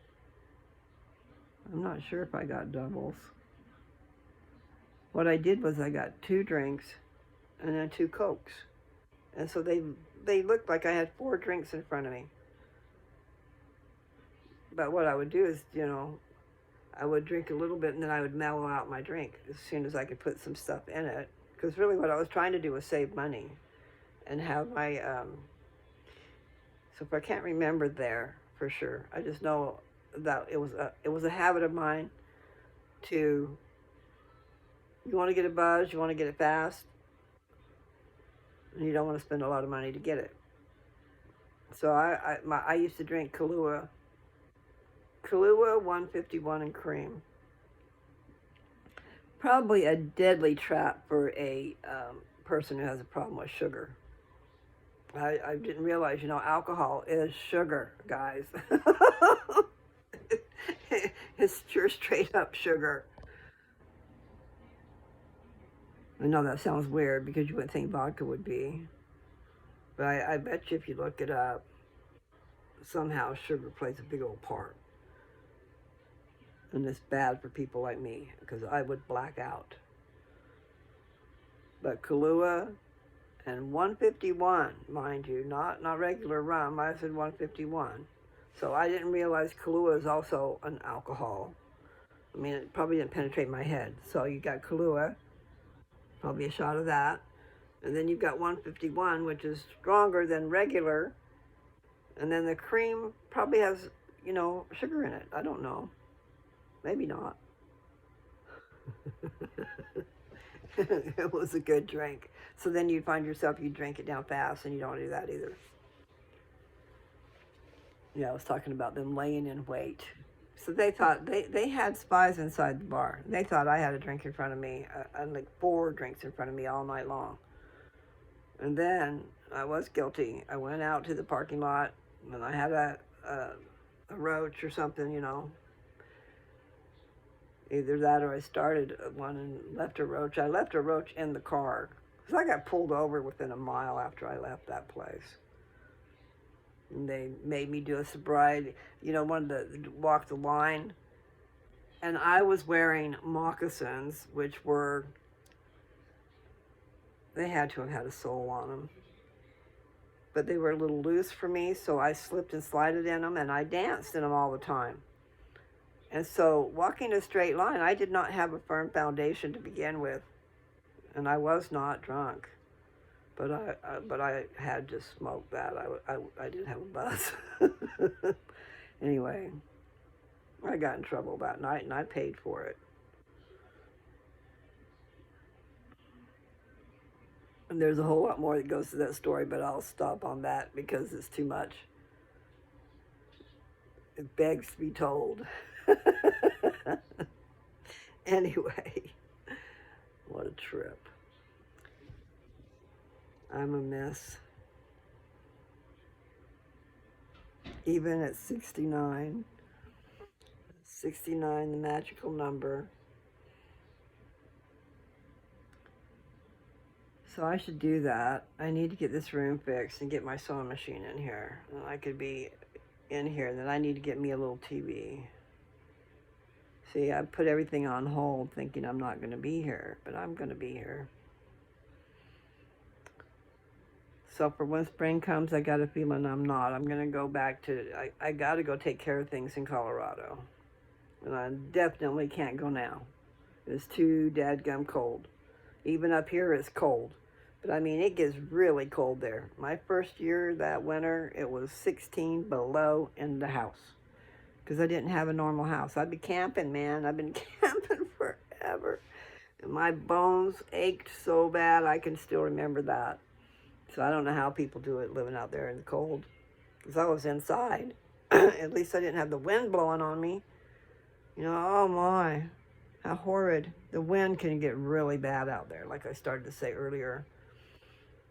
not sure if I got doubles. What I did was I got 2 drinks and then 2 Cokes. And so they looked like I had 4 drinks in front of me. But what I would do is, you know, I would drink a little bit and then I would mellow out my drink as soon as I could put some stuff in it. Because really what I was trying to do was save money and have my, so if I can't remember there for sure, I just know that it was a habit of mine to, you want to get a buzz, you want to get it fast, and you don't want to spend a lot of money to get it. So I used to drink Kahlua 151 and cream. Probably a deadly trap for a person who has a problem with sugar. I didn't realize, you know, alcohol is sugar, guys. It's pure straight up sugar. I know that sounds weird because you wouldn't think vodka would be. But I bet you if you look it up, somehow sugar plays a big old part. And it's bad for people like me because I would black out. But Kahlua and 151, mind you, not regular rum. I said 151. So I didn't realize Kahlua is also an alcohol. I mean, it probably didn't penetrate my head. So you got Kahlua, probably a shot of that. And then you've got 151, which is stronger than regular. And then the cream probably has, you know, sugar in it. I don't know. Maybe not. It was a good drink. So then you'd find yourself, you drink it down fast, and you don't do that either. Yeah, I was talking about them laying in wait. So they thought, they had spies inside the bar. They thought I had a drink in front of me, like 4 drinks in front of me all night long. And then I was guilty. I went out to the parking lot and I had a roach or something, you know. Either that or I started one and left a roach. I left a roach in the car because I got pulled over within a mile after I left that place. And they made me do a sobriety, you know, wanted to walk the line. And I was wearing moccasins, which were, they had to have had a sole on them. But they were a little loose for me, so I slipped and slided in them, and I danced in them all the time. And so walking a straight line, I did not have a firm foundation to begin with. And I was not drunk. But I had just smoked that. I did have a buzz. Anyway, I got in trouble that night, and I paid for it. And there's a whole lot more that goes to that story, but I'll stop on that because it's too much. It begs to be told. Anyway, what a trip. I'm a mess. Even at 69. 69, the magical number. So I should do that. I need to get this room fixed and get my sewing machine in here. And I could be in here. Then I need to get me a little TV. See, I put everything on hold thinking I'm not going to be here, but I'm going to be here. So for when spring comes, I got a feeling I'm not. I'm going to go back to, I got to go take care of things in Colorado. And I definitely can't go now. It's too dadgum cold. Even up here it's cold. But I mean, it gets really cold there. My first year that winter, it was 16 below in the house. Because I didn't have a normal house. I'd be camping, man. I've been camping forever. And my bones ached so bad, I can still remember that. So I don't know how people do it living out there in the cold. Because I was inside. At least I didn't have the wind blowing on me. You know, oh my, how horrid. The wind can get really bad out there, like I started to say earlier.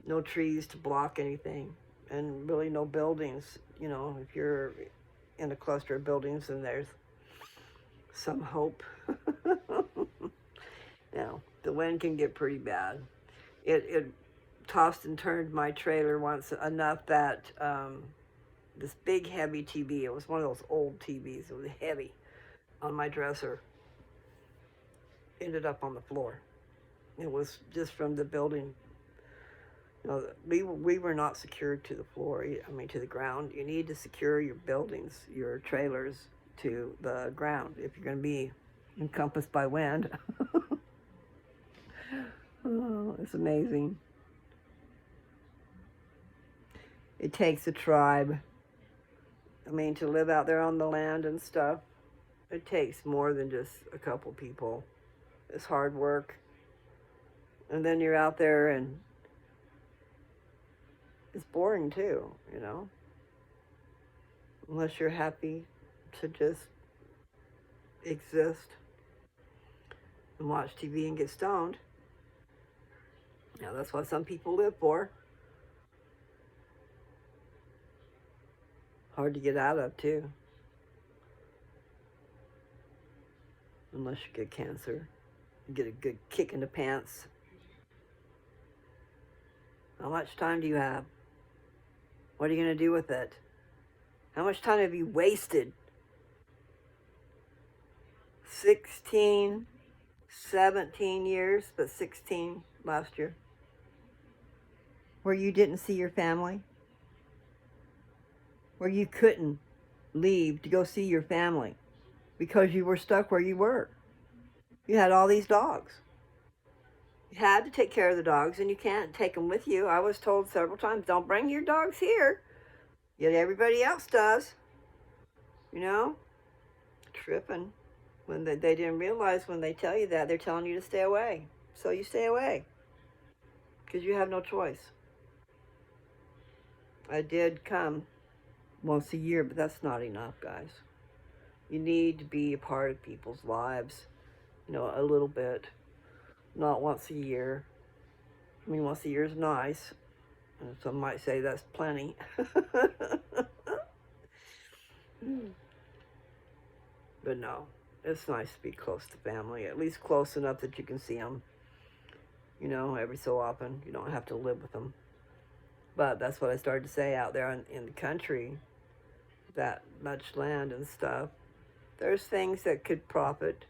No trees to block anything. And really no buildings. You know, if you're in a cluster of buildings, and there's some hope. Now, the wind can get pretty bad. It tossed and turned my trailer once enough that this big heavy TV, it was one of those old TVs, it was heavy, on my dresser, ended up on the floor. It was just from the building. You know, we were not secured to the floor, I mean to the ground. You need to secure your buildings, your trailers to the ground if you're going to be encompassed by wind. Oh, it's amazing. It takes a tribe. I mean, to live out there on the land and stuff, it takes more than just a couple people. It's hard work. And then you're out there and it's boring too, you know? Unless you're happy to just exist and watch TV and get stoned. Now, that's what some people live for. Hard to get out of, too. Unless you get cancer. You get a good kick in the pants. How much time do you have? What are you going to do with it? How much time have you wasted? 16, 17 years, but 16 last year. Where you didn't see your family? Where you couldn't leave to go see your family because you were stuck where you were. You had all these dogs. You had to take care of the dogs, and you can't take them with you. I was told several times, don't bring your dogs here. Yet everybody else does. You know? Tripping. When they didn't realize when they tell you that, they're telling you to stay away. So you stay away. Because you have no choice. I did come once a year, but that's not enough, guys. You need to be a part of people's lives, a little bit, not once a year. I mean, once a year is nice, and some might say that's plenty. But no, it's nice to be close to family, at least close enough that you can see them, every so often. You don't have to live with them. But that's what I started to say out there in the country, that much land and stuff. There's things that could profit,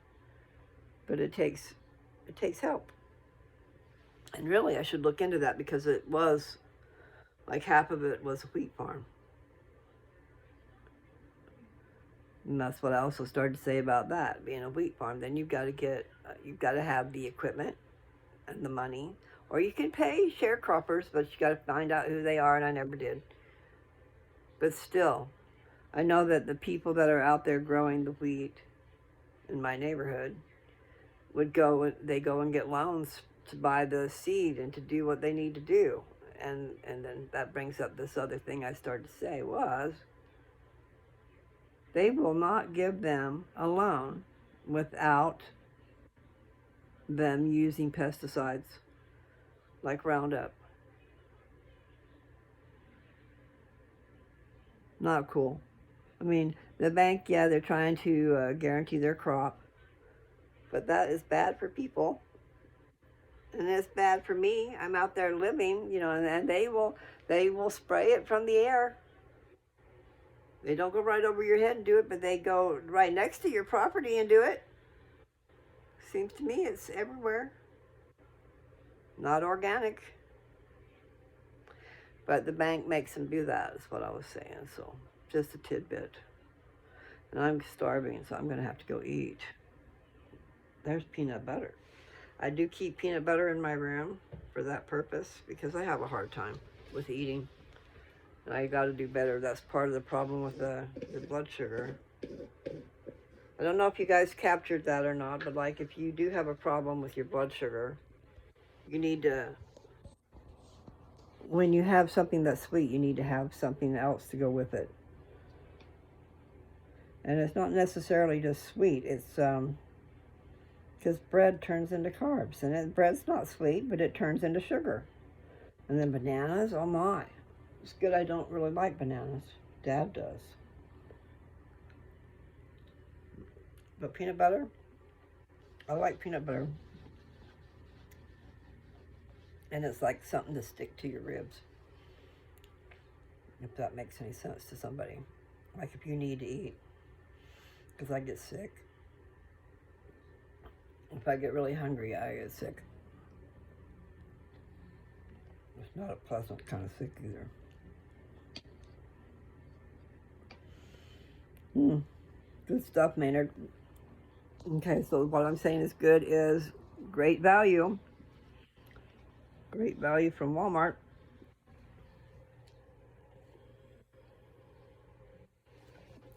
but it takes help. And really, I should look into that, because it was like half of it was a wheat farm. And that's what I also started to say about that being a wheat farm. Then you've got to have the equipment and the money, or you can pay sharecroppers, but you got to find out who they are, and I never did. But still, I know that the people that are out there growing the wheat in my neighborhood go and get loans to buy the seed and to do what they need to do. And then that brings up this other thing I started to say was, they will not give them a loan without them using pesticides like Roundup. Not cool. I mean, the bank, yeah, they're trying to guarantee their crop, but that is bad for people, and it's bad for me. I'm out there living, and they will spray it from the air. They don't go right over your head and do it, but they go right next to your property and do it. Seems to me it's everywhere. Not organic. But the bank makes them do that, is what I was saying. So, just a tidbit. And I'm starving, so I'm going to have to go eat. There's peanut butter. I do keep peanut butter in my room for that purpose, because I have a hard time with eating. And I got to do better. That's part of the problem with the blood sugar. I don't know if you guys captured that or not, but like, if you do have a problem with your blood sugar, you need to, when you have something that's sweet, you need to have something else to go with it. And it's not necessarily just sweet. It's because bread turns into carbs, and bread's not sweet, but it turns into sugar. And then bananas, oh my. It's good I don't really like bananas. Dad does. But peanut butter, I like peanut butter. And it's like something to stick to your ribs, if that makes any sense to somebody. Like if you need to eat, because I get sick. If I get really hungry, I get sick. It's not a pleasant kind of sick either. Good stuff, Maynard. Okay, so what I'm saying is good is great value. Great value from Walmart.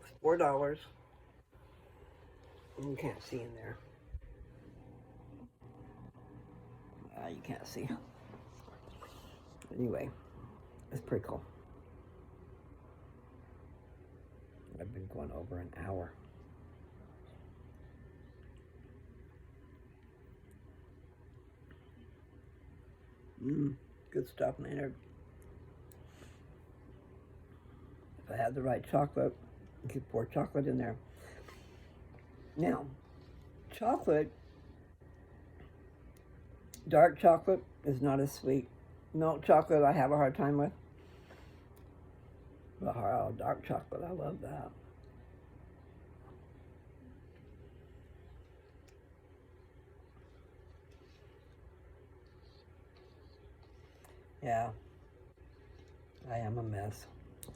It's $4. You can't see in there. You can't see. Anyway, it's pretty cool. I've been going over an hour. Good stuff, Maynard. If I had the right chocolate, you could pour chocolate in there. Now, chocolate, dark chocolate is not as sweet. Milk chocolate I have a hard time with. But dark chocolate, I love that. Yeah, I am a mess.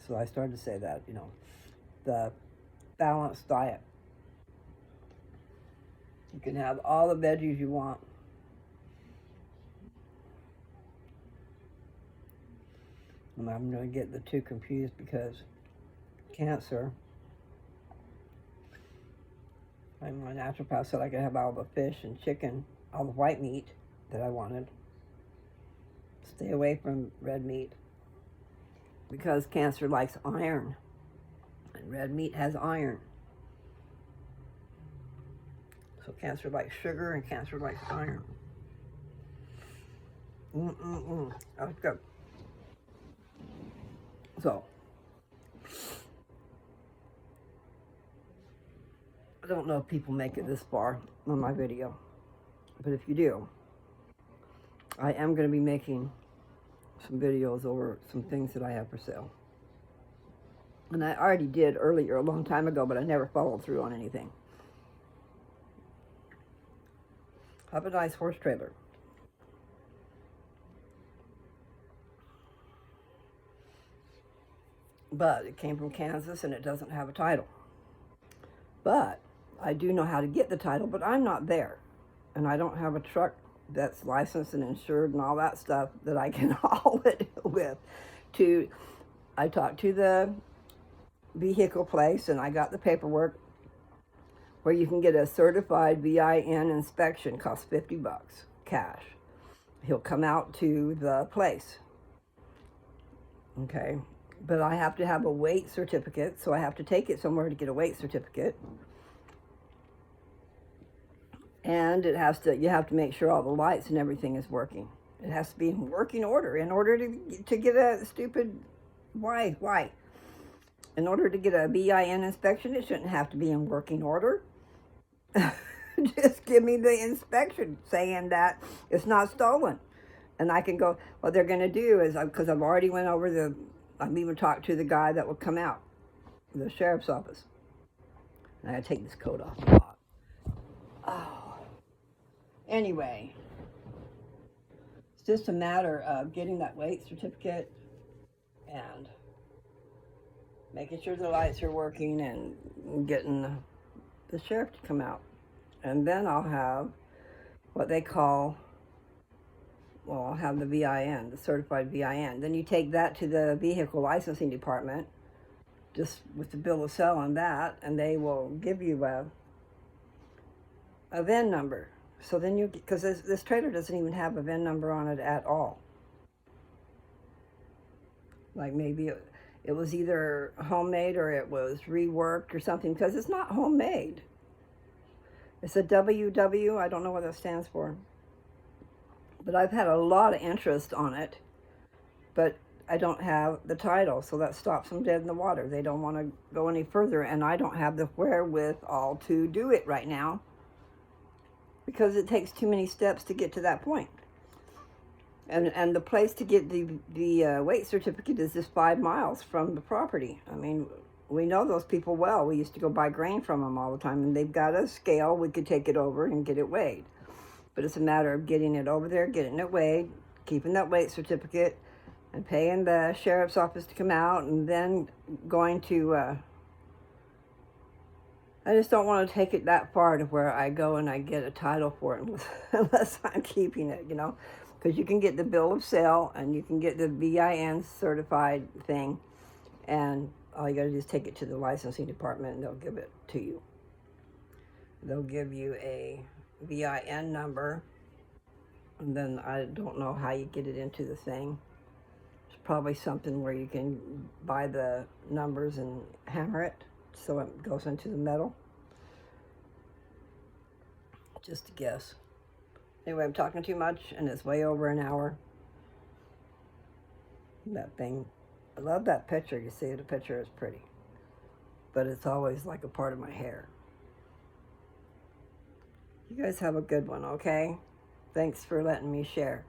So I started to say that, the balanced diet. You can have all the veggies you want. And I'm going to get the two confused, because cancer, my naturopath said I could have all the fish and chicken, all the white meat that I wanted. Stay away from red meat, because cancer likes iron, and red meat has iron. So cancer likes sugar and cancer likes iron. That was good. So, I don't know if people make it this far on my video, but if you do, I am going to be making some videos over some things that I have for sale. And I already did earlier, a long time ago, but I never followed through on anything. Have a nice horse trailer. But it came from Kansas and it doesn't have a title. But I do know how to get the title, but I'm not there. And I don't have a truck that's licensed and insured and all that stuff that I can haul it with. I talked to the vehicle place and I got the paperwork where you can get a certified VIN inspection, costs $50 cash. He'll come out to the place. Okay, but I have to have a weight certificate, so I have to take it somewhere to get a weight certificate. And you have to make sure all the lights and everything is working. It has to be in working order in order to get a stupid, why? In order to get a VIN inspection, it shouldn't have to be in working order. Just give me the inspection saying that it's not stolen. And I can go, what they're going to do is, because I've already went over I've even talked to the guy that will come out, the sheriff's office. And I got to take this coat off a lot. Oh. Anyway, it's just a matter of getting that weight certificate and making sure the lights are working and getting the sheriff to come out. And then I'll have what they call, I'll have the VIN, the certified VIN. Then you take that to the vehicle licensing department, just with the bill of sale on that, and they will give you a VIN number. So then because this trailer doesn't even have a VIN number on it at all. Like maybe it was either homemade or it was reworked or something, because it's not homemade. It's a WW, I don't know what that stands for. But I've had a lot of interest on it, but I don't have the title, so that stops them dead in the water. They don't want to go any further, and I don't have the wherewithal to do it right now because it takes too many steps to get to that point. And the place to get the weight certificate is just 5 miles from the property. I mean, we know those people well. We used to go buy grain from them all the time, and they've got a scale. We could take it over and get it weighed. But it's a matter of getting it over there, getting it weighed, keeping that weight certificate, and paying the sheriff's office to come out, and then going to, I just don't want to take it that far to where I go and I get a title for it unless I'm keeping it, you know. Because you can get the bill of sale, and you can get the VIN certified thing, and all you got to do is take it to the licensing department, and they'll give it to you. They'll give you a VIN number, and then I don't know how you get it into the thing. It's probably something where you can buy the numbers and hammer it so it goes into the metal. Just a guess. Anyway, I'm talking too much, and it's way over an hour. That thing, I love that picture. You see, the picture is pretty, but it's always like a part of my hair. You guys have a good one, okay? Thanks for letting me share.